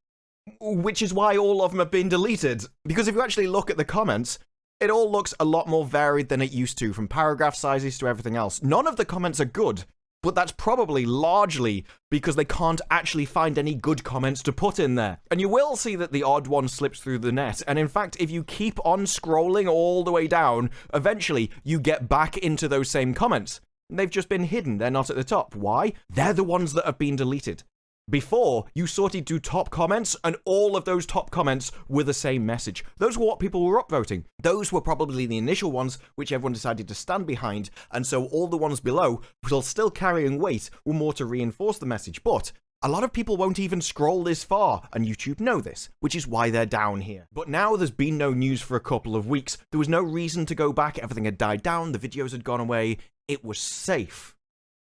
Which is why all of them have been deleted. Because if you actually look at the comments, it all looks a lot more varied than it used to, from paragraph sizes to everything else. None of the comments are good. But that's probably largely because they can't actually find any good comments to put in there. And you will see that the odd one slips through the net. And in fact, if you keep on scrolling all the way down, eventually you get back into those same comments. They've just been hidden. They're not at the top. Why? They're the ones that have been deleted. Before, you sorted to top comments, and all of those top comments were the same message. Those were what people were upvoting. Those were probably the initial ones, which everyone decided to stand behind, and so all the ones below, while still carrying weight, were more to reinforce the message. But a lot of people won't even scroll this far, and YouTube know this, which is why they're down here. But now there's been no news for a couple of weeks. There was no reason to go back. Everything had died down. The videos had gone away. It was safe.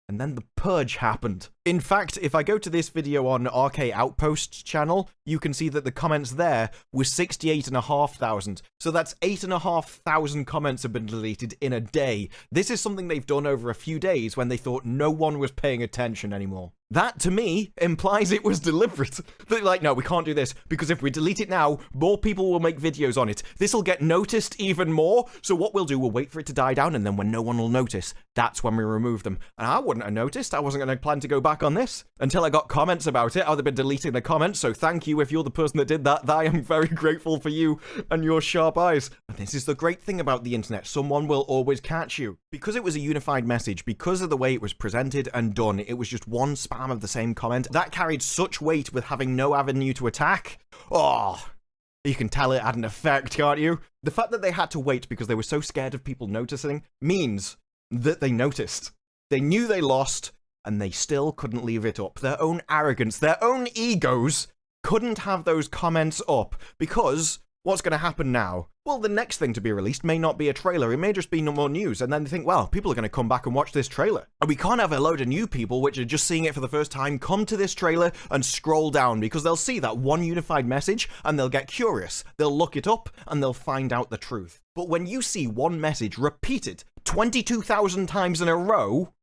And then the purge happened. In fact, if I go to this video on RK Outpost's channel, you can see that the comments there were 68,500. So that's 8,500 comments have been deleted in a day. This is something they've done over a few days when they thought no one was paying attention anymore. That, to me, implies it was deliberate. They're like, no, we can't do this, because if we delete it now, more people will make videos on it. This'll get noticed even more, so what we'll do, we'll wait for it to die down, and then when no one will notice, that's when we remove them. And I wouldn't have noticed. I wasn't going to plan to go back on this until I got comments about it. I've been deleting the comments, so thank you if you're the person that did that. I am very grateful for you and your sharp eyes. And this is the great thing about the internet. Someone will always catch you. Because it was a unified message, because of the way it was presented and done, it was just one spam of the same comment. That carried such weight with having no avenue to attack. Oh, you can tell it had an effect, can't you? The fact that they had to wait because they were so scared of people noticing means that they noticed. They knew they lost, and they still couldn't leave it up. Their own arrogance, their own egos couldn't have those comments up because what's going to happen now? Well, the next thing to be released may not be a trailer. It may just be no more news. And then they think, well, people are going to come back and watch this trailer. And we can't have a load of new people, which are just seeing it for the first time, come to this trailer and scroll down because they'll see that one unified message and they'll get curious. They'll look it up and they'll find out the truth. But when you see one message repeated 22,000 times in a row,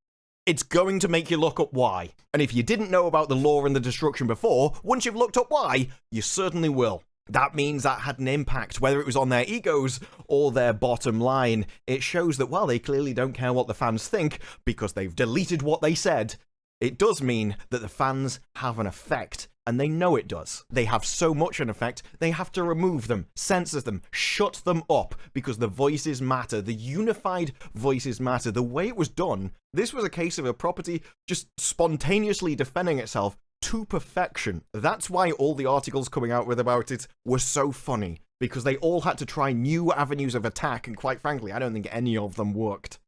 it's going to make you look up why. And if you didn't know about the law and the destruction before, once you've looked up why, you certainly will. That means that had an impact, whether it was on their egos or their bottom line. It shows that, well, they clearly don't care what the fans think because they've deleted what they said. It does mean that the fans have an effect, and they know it does. They have so much an effect, they have to remove them, censor them, shut them up, because the voices matter. The unified voices matter. The way it was done, this was a case of a property just spontaneously defending itself to perfection. That's why all the articles coming out with about it were so funny, because they all had to try new avenues of attack, and quite frankly, I don't think any of them worked.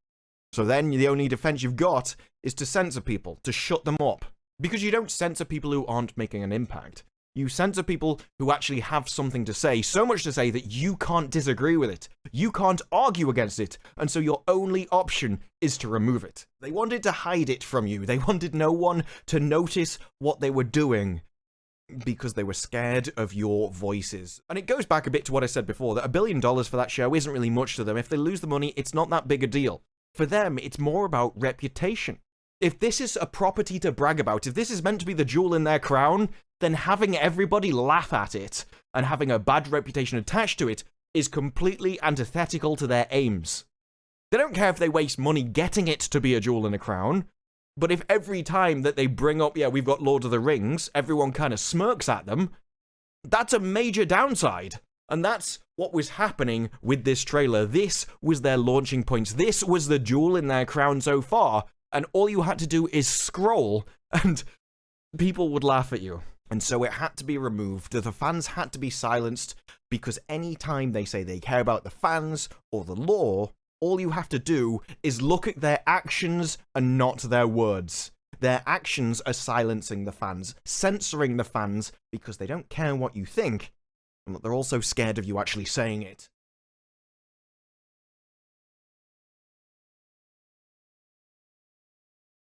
So then the only defense you've got is to censor people, to shut them up. Because you don't censor people who aren't making an impact. You censor people who actually have something to say, so much to say that you can't disagree with it. You can't argue against it, and so your only option is to remove it. They wanted to hide it from you. They wanted no one to notice what they were doing because they were scared of your voices. And it goes back a bit to what I said before, that $1 billion for that show isn't really much to them. If they lose the money, it's not that big a deal. For them, it's more about reputation. If this is a property to brag about, if this is meant to be the jewel in their crown, then having everybody laugh at it and having a bad reputation attached to it is completely antithetical to their aims. They don't care if they waste money getting it to be a jewel in a crown, but if every time that they bring up, yeah, we've got Lord of the Rings, everyone kind of smirks at them, that's a major downside. And that's what was happening with this trailer. This was their launching points. This was the jewel in their crown so far. And all you had to do is scroll and people would laugh at you. And so it had to be removed. The fans had to be silenced because any time they say they care about the fans or the law, all you have to do is look at their actions and not their words. Their actions are silencing the fans, censoring the fans because they don't care what you think, and they're also scared of you actually saying it.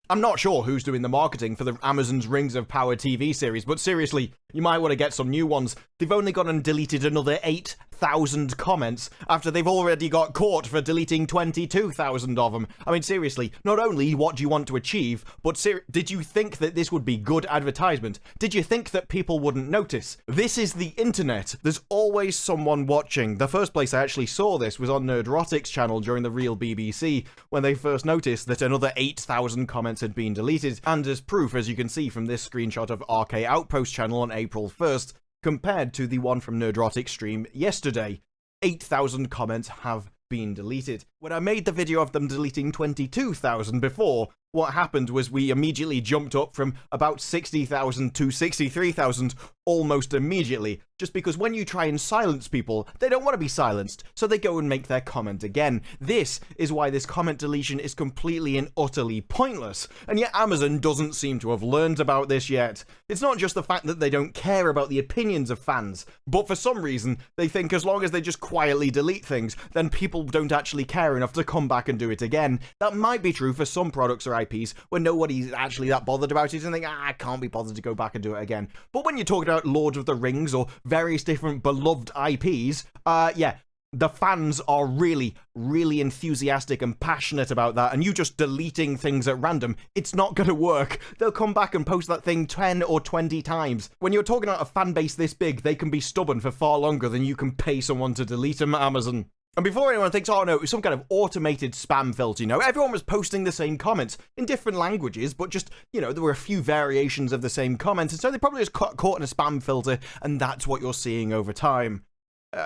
I'm not sure who's doing the marketing for the Amazon's Rings of Power TV series, but seriously, you might want to get some new ones. They've only gone and deleted another 8,000 comments after they've already got caught for deleting 22,000 of them. I mean, seriously, not only what do you want to achieve, but did you think that this would be good advertisement? Did you think that people wouldn't notice? This is the internet. There's always someone watching. The first place I actually saw this was on Nerdrotic's channel during the real BBC, when they first noticed that another 8,000 comments comments had been deleted, and as proof, as you can see from this screenshot of RK Outpost channel on April 1st, compared to the one from Nerdrotic stream yesterday, 8,000 comments have been deleted. When I made the video of them deleting 22,000 before, what happened was we immediately jumped up from about 60,000 to 63,000 almost immediately, just because when you try and silence people, they don't want to be silenced, so they go and make their comment again. This is why this comment deletion is completely and utterly pointless, and yet Amazon doesn't seem to have learned about this yet. It's not just the fact that they don't care about the opinions of fans, but for some reason, they think as long as they just quietly delete things, then people don't actually care enough to come back and do it again. That might be true for some products or IPs where nobody's actually that bothered about it and think, I can't be bothered to go back and do it again. But when you're talking about Lord of the Rings or various different beloved IPs, yeah, the fans are really, really enthusiastic and passionate about that, and you just deleting things at random, it's not gonna work. They'll come back and post that thing 10 or 20 times. When you're talking about a fan base this big, they can be stubborn for far longer than you can pay someone to delete them at Amazon. And before anyone thinks, oh no, it was some kind of automated spam filter, you know, everyone was posting the same comments in different languages, but just, you know, there were a few variations of the same comments, and so they probably just caught in a spam filter, and that's what you're seeing over time.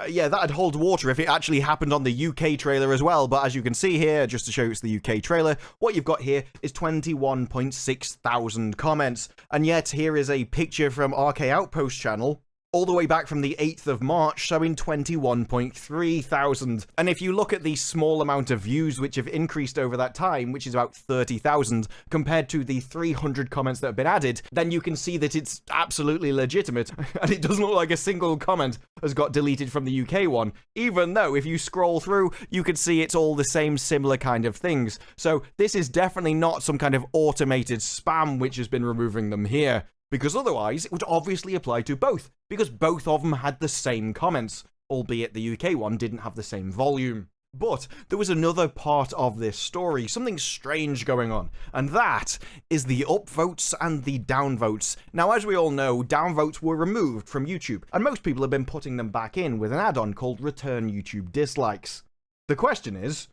Yeah, that'd hold water if it actually happened on the UK trailer as well, but as you can see here, just to show you it's the UK trailer, what you've got here is 21.6 thousand comments, and yet here is a picture from RK Outpost channel, all the way back from the 8th of March, showing 21.3 thousand. And if you look at the small amount of views which have increased over that time, which is about 30,000, compared to the 300 comments that have been added, then you can see that it's absolutely legitimate, and it doesn't look like a single comment has got deleted from the UK one, even though if you scroll through, you can see it's all the same similar kind of things. So this is definitely not some kind of automated spam which has been removing them here, because otherwise it would obviously apply to both, because both of them had the same comments, albeit the UK one didn't have the same volume. But there was another part of this story, something strange going on, and that is the upvotes and the downvotes. Now, as we all know, downvotes were removed from YouTube, and most people have been putting them back in with an add-on called Return YouTube Dislikes. The question is,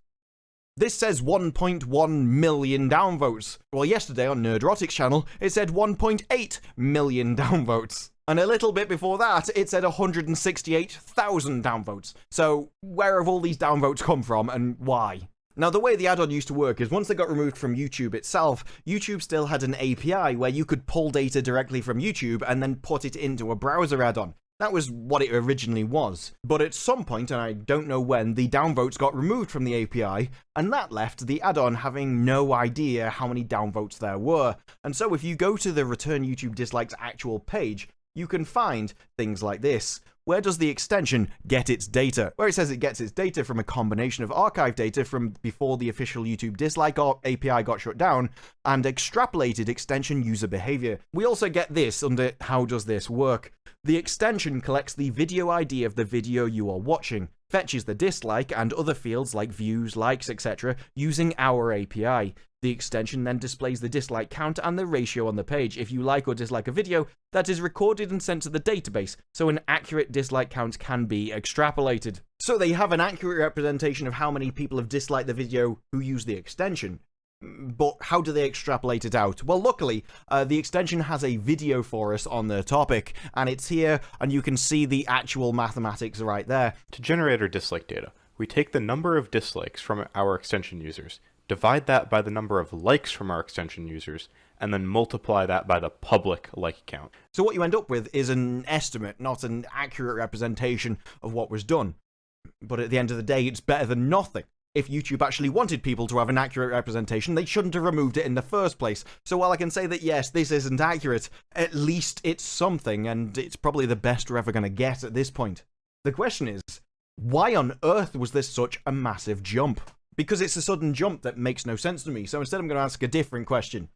this says 1.1 million downvotes. Well, yesterday on Nerdrotic's channel, it said 1.8 million downvotes. And a little bit before that, it said 168,000 downvotes. So, where have all these downvotes come from, and why? Now, the way the add-on used to work is once they got removed from YouTube itself, YouTube still had an API where you could pull data directly from YouTube and then put it into a browser add-on. That was what it originally was. But at some point, and I don't know when, the downvotes got removed from the API, and that left the add-on having no idea how many downvotes there were. And so if you go to the Return YouTube Dislikes actual page, you can find things like this. Where does the extension get its data? Where it says it gets its data from a combination of archive data from before the official YouTube dislike API got shut down, and extrapolated extension user behavior. We also get this under how does this work. The extension collects the video ID of the video you are watching, fetches the dislike and other fields like views, likes, etc. using our API. The extension then displays the dislike count and the ratio on the page. If you like or dislike a video, that is recorded and sent to the database, so an accurate dislike count can be extrapolated. So they have an accurate representation of how many people have disliked the video who use the extension. But how do they extrapolate it out? Well, luckily, the extension has a video for us on the topic, and it's here, and you can see the actual mathematics right there. To generate our dislike data, we take the number of dislikes from our extension users, divide that by the number of likes from our extension users, and then multiply that by the public like count. So what you end up with is an estimate, not an accurate representation of what was done. But at the end of the day, it's better than nothing. If YouTube actually wanted people to have an accurate representation, they shouldn't have removed it in the first place. So while I can say that yes, this isn't accurate, at least it's something, and it's probably the best we're ever going to get at this point. The question is, why on earth was this such a massive jump? Because it's a sudden jump that makes no sense to me, so instead I'm going to ask a different question.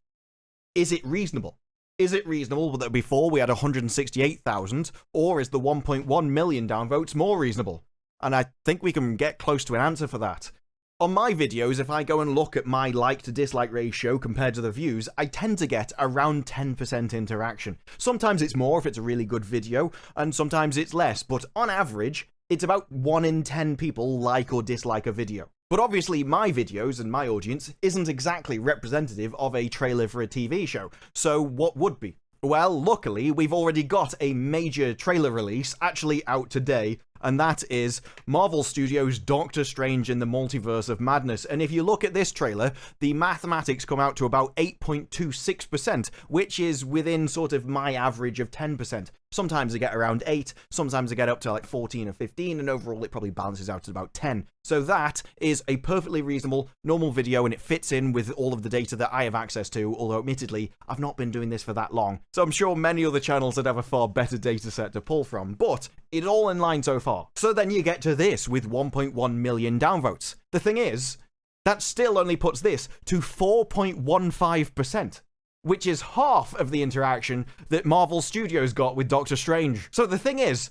Is it reasonable? Is it reasonable that before we had 168,000, or is the 1.1 million downvotes more reasonable? And I think we can get close to an answer for that. On my videos, if I go and look at my like to dislike ratio compared to the views, I tend to get around 10% interaction. Sometimes it's more if it's a really good video, and sometimes it's less, but on average, it's about 1 in 10 people like or dislike a video. But obviously my videos and my audience isn't exactly representative of a trailer for a TV show, so what would be? Well, luckily, we've already got a major trailer release actually out today, and that is Marvel Studios' Doctor Strange in the Multiverse of Madness. And if you look at this trailer, the mathematics come out to about 8.26%, which is within sort of my average of 10%. Sometimes I get around 8, sometimes I get up to like 14 or 15, and overall it probably balances out at about 10. So that is a perfectly reasonable, normal video, and it fits in with all of the data that I have access to, although admittedly, I've not been doing this for that long. So I'm sure many other channels would have a far better data set to pull from, but it's all in line so far. So then you get to this with 1.1 million downvotes. The thing is, that still only puts this to 4.15%. Which is half of the interaction that Marvel Studios got with Doctor Strange. So the thing is,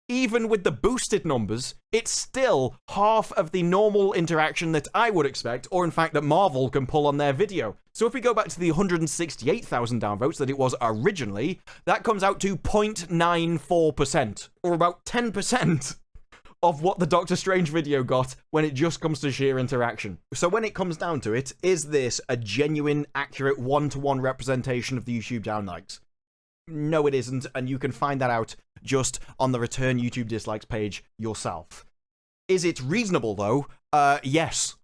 even with the boosted numbers, it's still half of the normal interaction that I would expect, or in fact that Marvel can pull on their video. So if we go back to the 168,000 downvotes that it was originally, that comes out to 0.94%, or about 10% of what the Doctor Strange video got when it just comes to sheer interaction. So when it comes down to it, is this a genuine, accurate, one-to-one representation of the YouTube downlikes? No, it isn't, and you can find that out just on the Return YouTube Dislikes page yourself. Is it reasonable, though? Yes.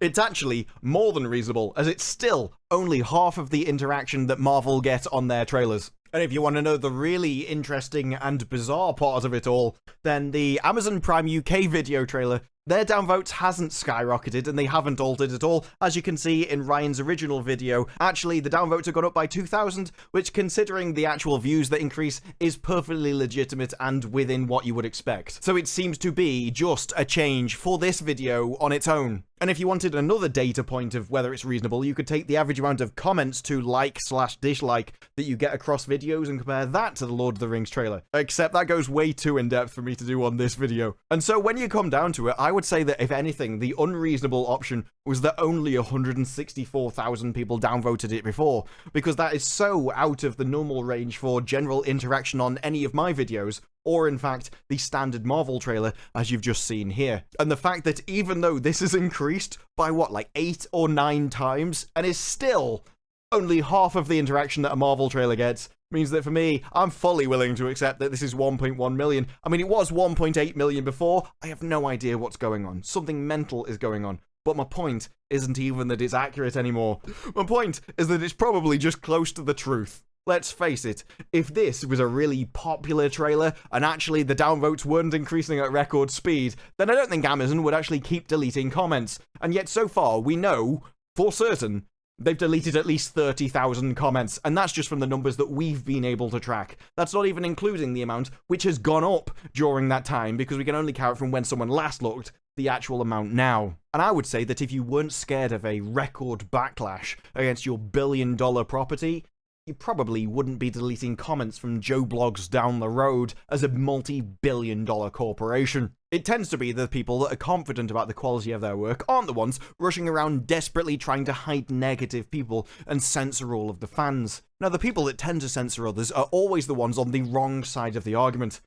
It's actually more than reasonable, as it's still only half of the interaction that Marvel get on their trailers. And if you want to know the really interesting and bizarre part of it all, then the Amazon Prime UK video trailer, their downvotes hasn't skyrocketed and they haven't altered at all. As you can see in Ryan's original video, actually the downvotes have gone up by 2,000, which considering the actual views that increase is perfectly legitimate and within what you would expect. So it seems to be just a change for this video on its own. And if you wanted another data point of whether it's reasonable, you could take the average amount of comments to like/dislike that you get across videos and compare that to the Lord of the Rings trailer. Except that goes way too in-depth for me to do on this video. And so when you come down to it, I would say that if anything, the unreasonable option was that only 164,000 people downvoted it before, because that is so out of the normal range for general interaction on any of my videos, or in fact, the standard Marvel trailer, as you've just seen here. And the fact that even though this is increased by what, like 8 or 9 times, and is still only half of the interaction that a Marvel trailer gets, means that for me, I'm fully willing to accept that this is 1.1 million. I mean, it was 1.8 million before. I have no idea what's going on. Something mental is going on. But my point isn't even that it's accurate anymore. My point is that it's probably just close to the truth. Let's face it, if this was a really popular trailer and actually the downvotes weren't increasing at record speed, then I don't think Amazon would actually keep deleting comments. And yet so far, we know, for certain, they've deleted at least 30,000 comments, and that's just from the numbers that we've been able to track. That's not even including the amount which has gone up during that time, because we can only count from when someone last looked the actual amount now. And I would say that if you weren't scared of a record backlash against your billion-dollar property, you probably wouldn't be deleting comments from Joe Blogs down the road as a multi-billion-dollar corporation. It tends to be the people that are confident about the quality of their work aren't the ones rushing around desperately trying to hide negative people and censor all of the fans. Now, the people that tend to censor others are always the ones on the wrong side of the argument.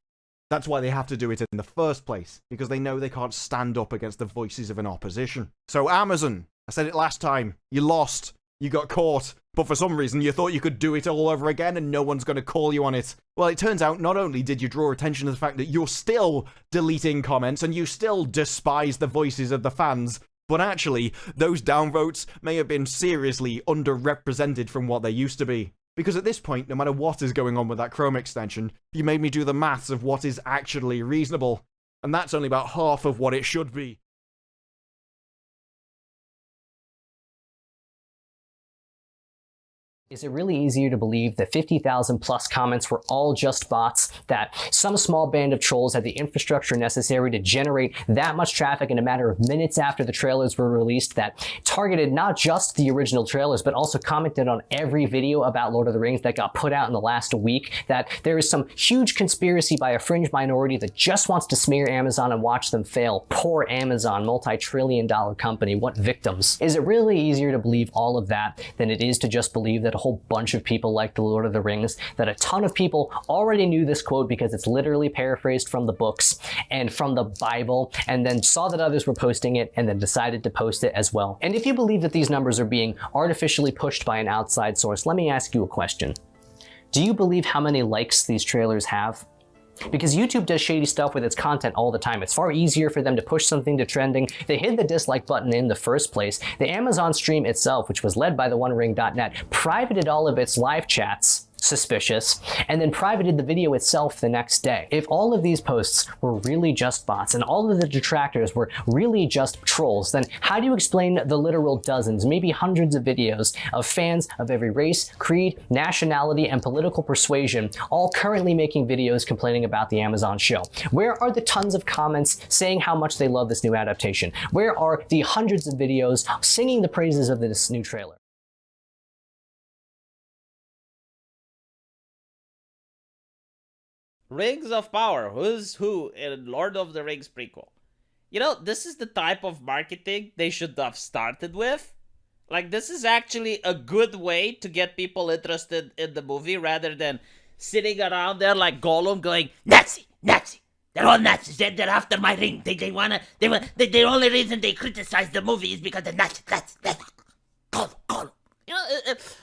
That's why they have to do it in the first place, because they know they can't stand up against the voices of an opposition. So Amazon, I said it last time, you lost. You got caught, but for some reason you thought you could do it all over again and no one's going to call you on it. Well, it turns out not only did you draw attention to the fact that you're still deleting comments and you still despise the voices of the fans, but actually, those downvotes may have been seriously underrepresented from what they used to be. Because at this point, no matter what is going on with that Chrome extension, you made me do the maths of what is actually reasonable. And that's only about half of what it should be. Is it really easier to believe that 50,000 plus comments were all just bots, that some small band of trolls had the infrastructure necessary to generate that much traffic in a matter of minutes after the trailers were released, that targeted not just the original trailers, but also commented on every video about Lord of the Rings that got put out in the last week, that there is some huge conspiracy by a fringe minority that just wants to smear Amazon and watch them fail? Poor Amazon, multi-trillion-dollar company, what victims? Is it really easier to believe all of that than it is to just believe that that a whole bunch of people like The Lord of the Rings, that a ton of people already knew this quote because it's literally paraphrased from the books and from the Bible, and then saw that others were posting it and then decided to post it as well. And if you believe that these numbers are being artificially pushed by an outside source, let me ask you a question. Do you believe how many likes these trailers have? Because YouTube does shady stuff with its content all the time. It's far easier for them to push something to trending. They hid the dislike button in the first place. The Amazon stream itself, which was led by the OneRing.net, privated all of its live chats, suspicious, and then privated the video itself the next day. If all of these posts were really just bots and all of the detractors were really just trolls, then how do you explain the literal dozens, maybe hundreds of videos of fans of every race, creed, nationality, and political persuasion all currently making videos complaining about the Amazon show? Where are the tons of comments saying how much they love this new adaptation? Where are the hundreds of videos singing the praises of this new trailer? Rings of Power, who's who in Lord of the Rings prequel. You know, this is the type of marketing they should have started with. Like, this is actually a good way to get people interested in the movie rather than sitting around there like Gollum going, Nazi, Nazi. They're all Nazis. They're after my ring. The only reason they criticize the movie is because the Nazis. Gollum. You know,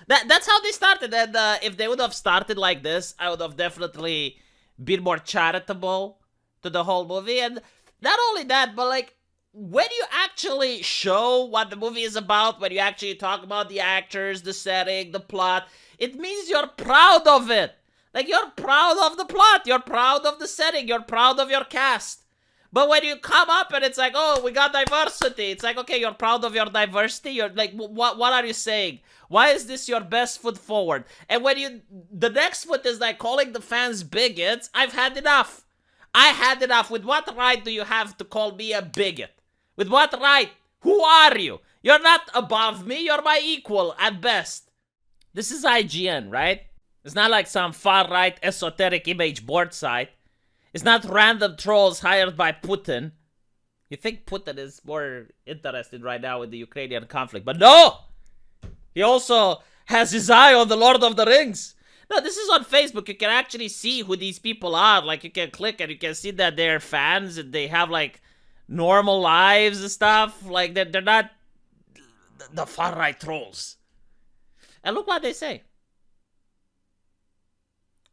that's how they started. And if they would have started like this, I would have definitely been more charitable to the whole movie. And not only that, but like, when you actually show what the movie is about, when you actually talk about the actors, the setting, the plot, it means you're proud of it. Like, you're proud of the plot, you're proud of the setting, you're proud of your cast. But when you come up and it's like, oh, we got diversity, it's like, okay, you're proud of your diversity? You're like, what are you saying? Why is this your best foot forward? And when the next foot is like calling the fans bigots, I've had enough. I had enough. With what right do you have to call me a bigot? With what right? Who are you? You're not above me, you're my equal at best. This is IGN, right? It's not like some far-right esoteric image board site. It's not random trolls hired by Putin. You think Putin is more interested right now in the Ukrainian conflict, but no! He also has his eye on the Lord of the Rings. No, this is on Facebook. You can actually see who these people are. Like, you can click and you can see that they're fans and they have, like, normal lives and stuff. Like, they're not the far-right trolls. And look what they say.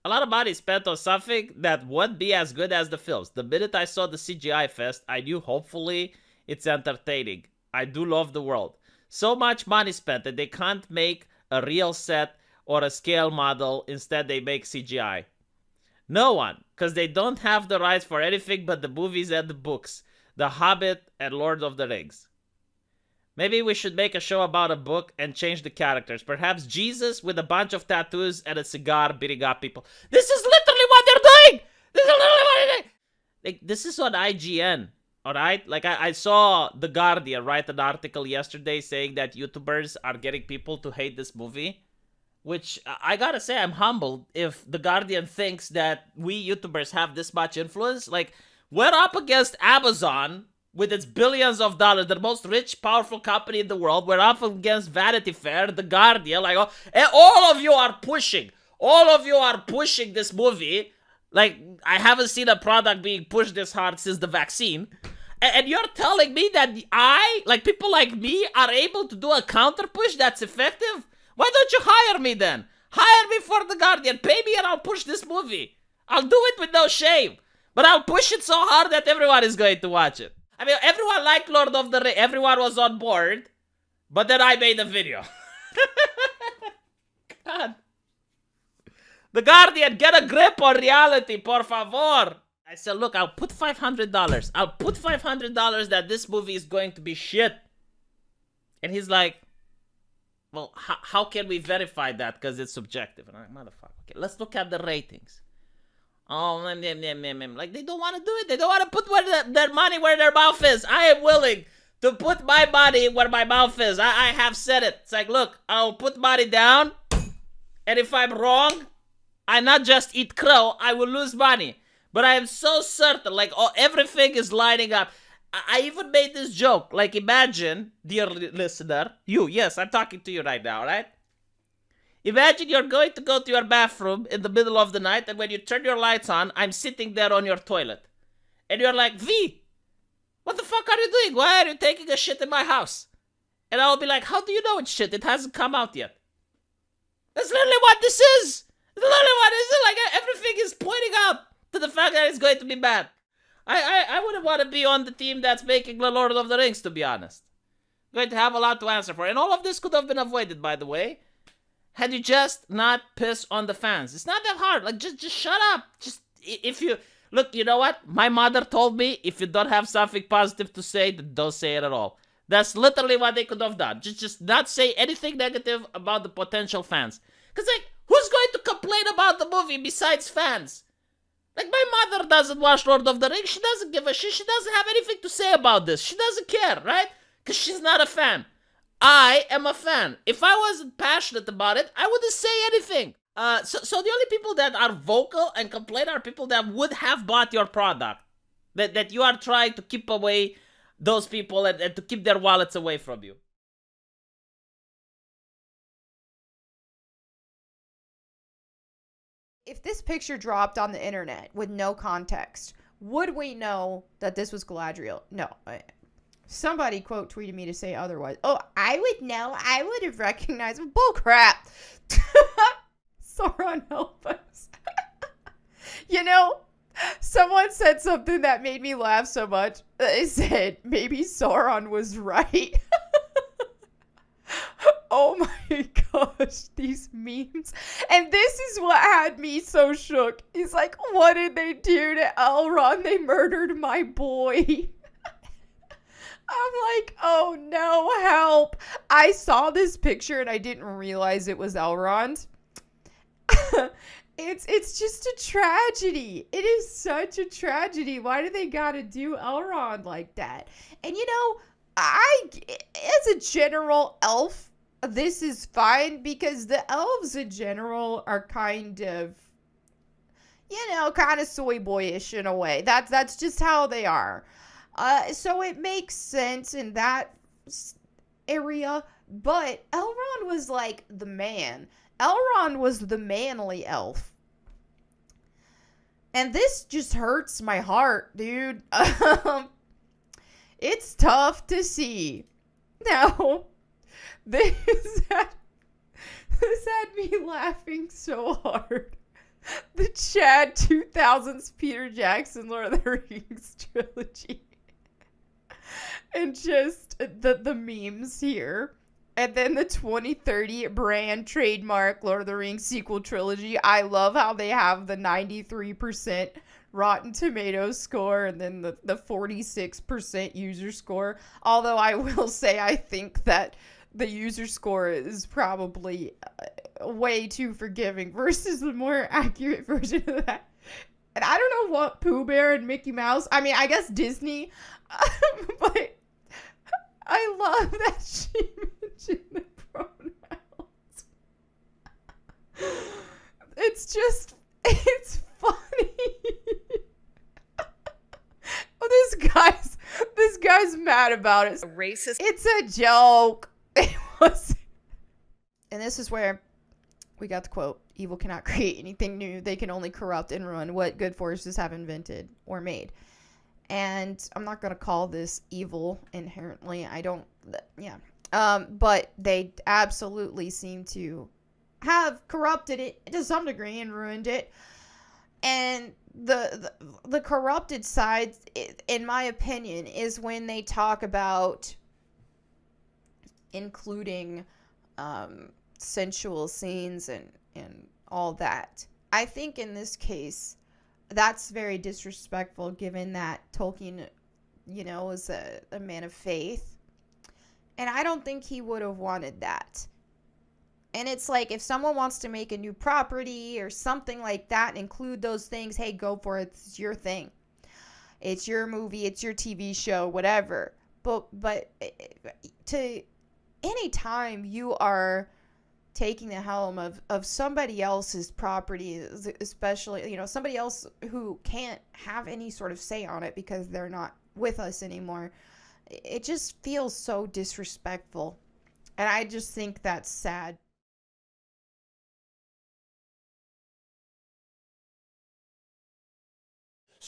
A lot of money spent on something that won't be as good as the films. The minute I saw the CGI fest, I knew hopefully it's entertaining. I do love the world. So much money spent that they can't make a real set or a scale model. Instead, they make CGI. No one, because they don't have the rights for anything but the movies and the books. The Hobbit and Lord of the Rings. Maybe we should make a show about a book and change the characters. Perhaps Jesus with a bunch of tattoos and a cigar beating up people. This is literally what they're doing! This is literally what they're doing! Like, this is on IGN, alright? Like, I saw The Guardian write an article yesterday saying that YouTubers are getting people to hate this movie. Which, I gotta say, I'm humbled if The Guardian thinks that we YouTubers have this much influence. Like, we're up against Amazon with its billions of dollars, the most rich, powerful company in the world. We're up against Vanity Fair, The Guardian, like, oh, and all of you are pushing. All of you are pushing this movie. Like, I haven't seen a product being pushed this hard since the vaccine. And you're telling me that people like me, are able to do a counter push that's effective? Why don't you hire me then? Hire me for The Guardian. Pay me and I'll push this movie. I'll do it with no shame. But I'll push it so hard that everyone is going to watch it. I mean, everyone liked Lord of the Rings. Everyone was on board. But then I made a video. God. The Guardian, get a grip on reality, por favor. I said, look, I'll put $500. I'll put $500 that this movie is going to be shit. And he's like, well, how can we verify that? Because it's subjective. And I'm like, motherfucker. Okay, let's look at the ratings. Oh, like, they don't want to do it. They don't want to put their money where their mouth is. I am willing to put my money where my mouth is. I have said it. It's like, look, I'll put money down. And if I'm wrong, I not just eat crow, I will lose money. But I am so certain, like, everything is lining up. I even made this joke. Like, imagine, dear listener, you, yes, I'm talking to you right now, right? Imagine you're going to go to your bathroom in the middle of the night, and when you turn your lights on, I'm sitting there on your toilet. And you're like, V, what the fuck are you doing? Why are you taking a shit in my house? And I'll be like, how do you know it's shit? It hasn't come out yet. That's literally what this is. It's literally what this is. Like, everything is pointing out to the fact that it's going to be bad. I wouldn't want to be on the team that's making The Lord of the Rings, to be honest. Going to have a lot to answer for. And all of this could have been avoided, by the way, had you just not pissed on the fans. It's not that hard. Like, just shut up. Just, if you... Look, you know what? My mother told me, if you don't have something positive to say, then don't say it at all. That's literally what they could have done. Just not say anything negative about the potential fans. Because, like, who's going to complain about the movie besides fans? Like, my mother doesn't watch Lord of the Rings. She doesn't give a shit. She doesn't have anything to say about this. She doesn't care, right? Because she's not a fan. I am a fan. If I wasn't passionate about it, I wouldn't say anything. So the only people that are vocal and complain are people that would have bought your product. That you are trying to keep away those people and to keep their wallets away from you. If this picture dropped on the internet with no context, would we know that this was Galadriel? No. Somebody quote tweeted me to say otherwise. Oh, I would know. I would have recognized. Bull crap. Sauron, help us. You know, someone said something that made me laugh so much. They said maybe Sauron was right. Oh my gosh, these memes. And this is what had me so shook. He's like, what did they do to Elrond? They murdered my boy. I'm like, oh no, help. I saw this picture and I didn't realize it was Elrond. It's just a tragedy. It is such a tragedy. Why do they gotta do Elrond like that? And you know, as a general elf, this is fine because the elves in general are kind of, you know, kind of soy boyish in a way. That's just how they are. So it makes sense in that area. But Elrond was like the man. Elrond was the manly elf. And this just hurts my heart, dude. It's tough to see. Now, this had me laughing so hard. The Chad 2000s Peter Jackson Lord of the Rings trilogy. And just the memes here. And then the 2030 brand trademark Lord of the Rings sequel trilogy. I love how they have the 93% Rotten Tomatoes score and then the 46% user score. Although I will say I think that the user score is probably way too forgiving versus the more accurate version of that. And I don't know what Pooh Bear and Mickey Mouse, I mean, I guess Disney, but I love that she mentioned the pronouns. It's funny. Oh, this guy's mad about it. Racist. It's a joke. It was. And this is where we got the quote, evil cannot create anything new. They can only corrupt and ruin what good forces have invented or made. And I'm not going to call this evil inherently. But they absolutely seem to have corrupted it to some degree and ruined it. And the corrupted side, in my opinion, is when they talk about including sensual scenes and all that. I think in this case, that's very disrespectful given that Tolkien, you know, was a man of faith. And I don't think he would have wanted that. And it's like, if someone wants to make a new property or something like that, include those things, hey, go for it. It's your thing. It's your movie. It's your TV show, whatever. But to any time you are taking the helm of somebody else's property, especially, you know, somebody else who can't have any sort of say on it because they're not with us anymore, it just feels so disrespectful. And I just think that's sad.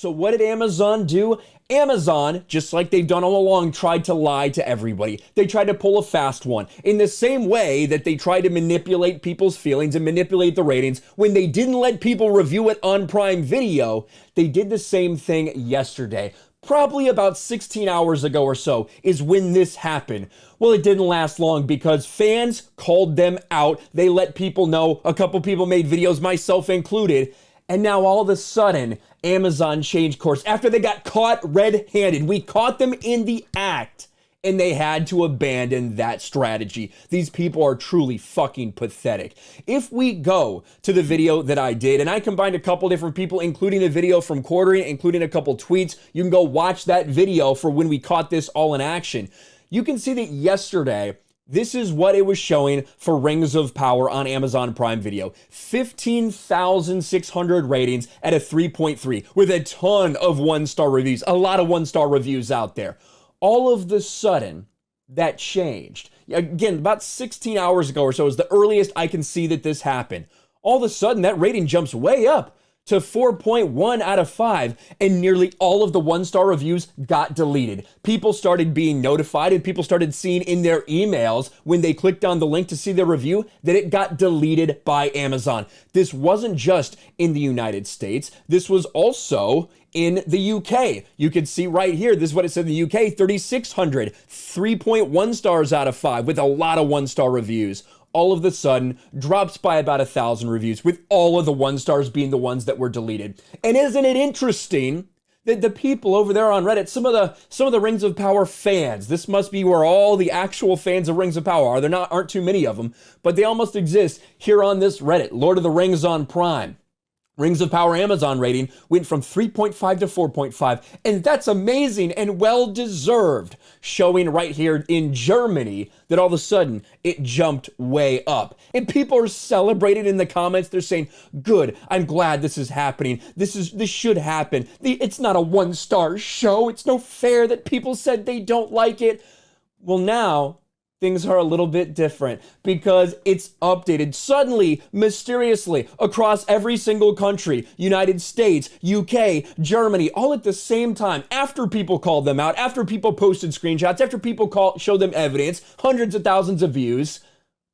So what did Amazon do? Amazon, just like they've done all along, tried to lie to everybody. They tried to pull a fast one. In the same way that they tried to manipulate people's feelings and manipulate the ratings, when they didn't let people review it on Prime Video, they did the same thing yesterday. Probably about 16 hours ago or so is when this happened. Well, it didn't last long because fans called them out. They let people know. A couple people made videos, myself included. And now all of a sudden, Amazon changed course. After they got caught red-handed, we caught them in the act, and they had to abandon that strategy. These people are truly fucking pathetic. If we go to the video that I did, and I combined a couple different people, including the video from Quartering, including a couple tweets, you can go watch that video for when we caught this all in action. You can see that yesterday, this is what it was showing for Rings of Power on Amazon Prime Video. 15,600 ratings at a 3.3 with a ton of one-star reviews. A lot of one-star reviews out there. All of the sudden, that changed. Again, about 16 hours ago or so is the earliest I can see that this happened. All of a sudden, that rating jumps way up to 4.1 out of 5, and nearly all of the one-star reviews got deleted. People started being notified, and people started seeing in their emails when they clicked on the link to see their review that it got deleted by Amazon. This wasn't just in the United States. This was also in the UK. You can see right here, this is what it said in the UK, 3,600, 3.1 stars out of 5 with a lot of one-star reviews. All of a sudden drops by about 1,000 reviews, with all of the one stars being the ones that were deleted. And isn't it interesting that the people over there on Reddit, some of the Rings of Power fans, this must be where all the actual fans of Rings of Power are. There aren't too many of them, but they almost exist here on this Reddit. Lord of the Rings on Prime. Rings of Power Amazon rating went from 3.5 to 4.5, and that's amazing and well-deserved, showing right here in Germany that all of a sudden it jumped way up. And people are celebrating in the comments. They're saying, good, I'm glad this is happening. This should happen. It's not a one-star show. It's no fair that people said they don't like it. Well, now things are a little bit different because it's updated suddenly, mysteriously, across every single country, United States, UK, Germany, all at the same time, after people called them out, after people posted screenshots, after people showed them evidence, hundreds of thousands of views.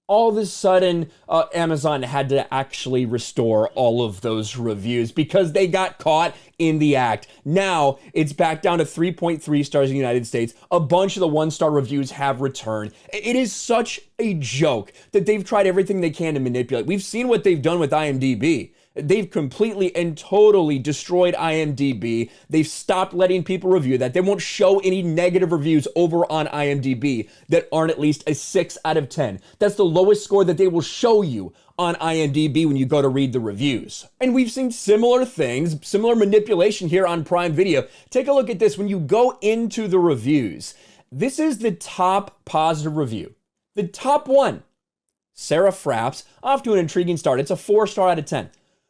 All of a sudden, Amazon had to actually restore all of those reviews because they got caught in the act. Now, it's back down to 3.3 stars in the United States. A bunch of the one-star reviews have returned. It is such a joke that they've tried everything they can to manipulate. We've seen what they've done with IMDb. They've completely and totally destroyed IMDb. They've stopped letting people review that. They won't show any negative reviews over on IMDb that aren't at least a 6 out of 10. That's the lowest score that they will show you on IMDb when you go to read the reviews. And we've seen similar things, similar manipulation here on Prime Video. Take a look at this. When you go into the reviews, this is the top positive review. The top one, Sarah Fraps, off to an intriguing start. It's a 4-star out of 10.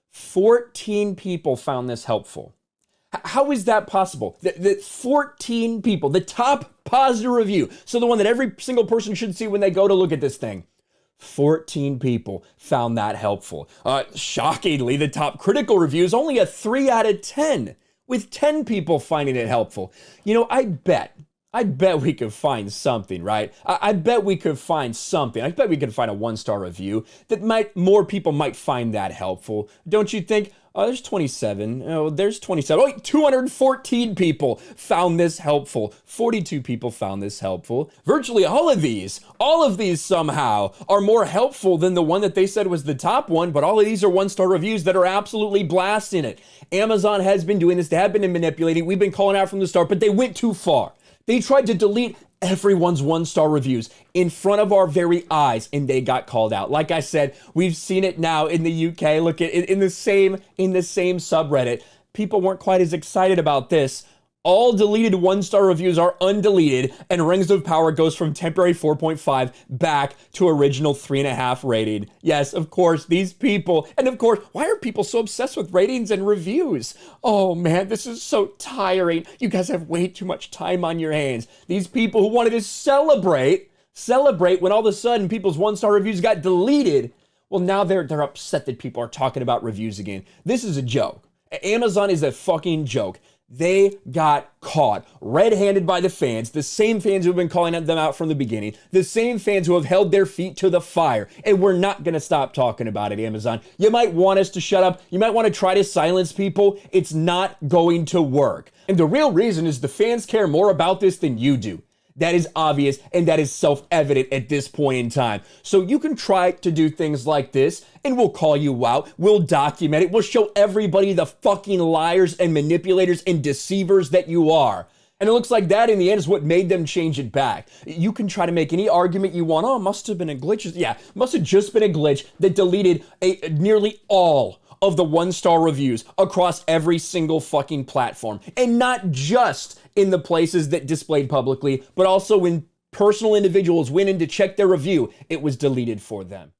14 people found this helpful. How is that possible? That 14 people, the top positive review, so the one that every single person should see when they go to look at this thing, 14 people found that helpful. Shockingly, the top critical review is only a 3 out of 10, with 10 people finding it helpful. You know, I bet we could find something, right? I bet we could find something. I bet we could find a 1-star review that more people might find that helpful. Don't you think? Oh, there's 27. Oh, there's 27. Oh, wait, 214 people found this helpful. 42 people found this helpful. Virtually all of these somehow are more helpful than the one that they said was the top one, but all of these are 1-star reviews that are absolutely blasting it. Amazon has been doing this. They have been manipulating. We've been calling out from the start, but they went too far. They tried to delete everyone's 1-star reviews in front of our very eyes, and they got called out. Like I said, we've seen it now in the UK. Look at it in the same subreddit. People weren't quite as excited about this. All deleted 1-star reviews are undeleted, and Rings of Power goes from temporary 4.5 back to original 3.5 rating. Yes, of course, these people, and of course, why are people so obsessed with ratings and reviews? Oh man, this is so tiring. You guys have way too much time on your hands. These people who wanted to celebrate when all of a sudden people's 1-star reviews got deleted, well now they're upset that people are talking about reviews again. This is a joke. Amazon is a fucking joke. They got caught red-handed by the fans, the same fans who have been calling them out from the beginning, the same fans who have held their feet to the fire, and we're not going to stop talking about it, Amazon. You might want us to shut up. You might want to try to silence people. It's not going to work. And the real reason is the fans care more about this than you do. That is obvious, and that is self-evident at this point in time. So you can try to do things like this, and we'll call you out, we'll document it, we'll show everybody the fucking liars and manipulators and deceivers that you are. And it looks like that in the end is what made them change it back. You can try to make any argument you want. Oh, it must have been a glitch. Yeah, must have just been a glitch that deleted nearly all of the one-star reviews across every single fucking platform. And not just in the places that displayed publicly, but also when personal individuals went in to check their review, it was deleted for them.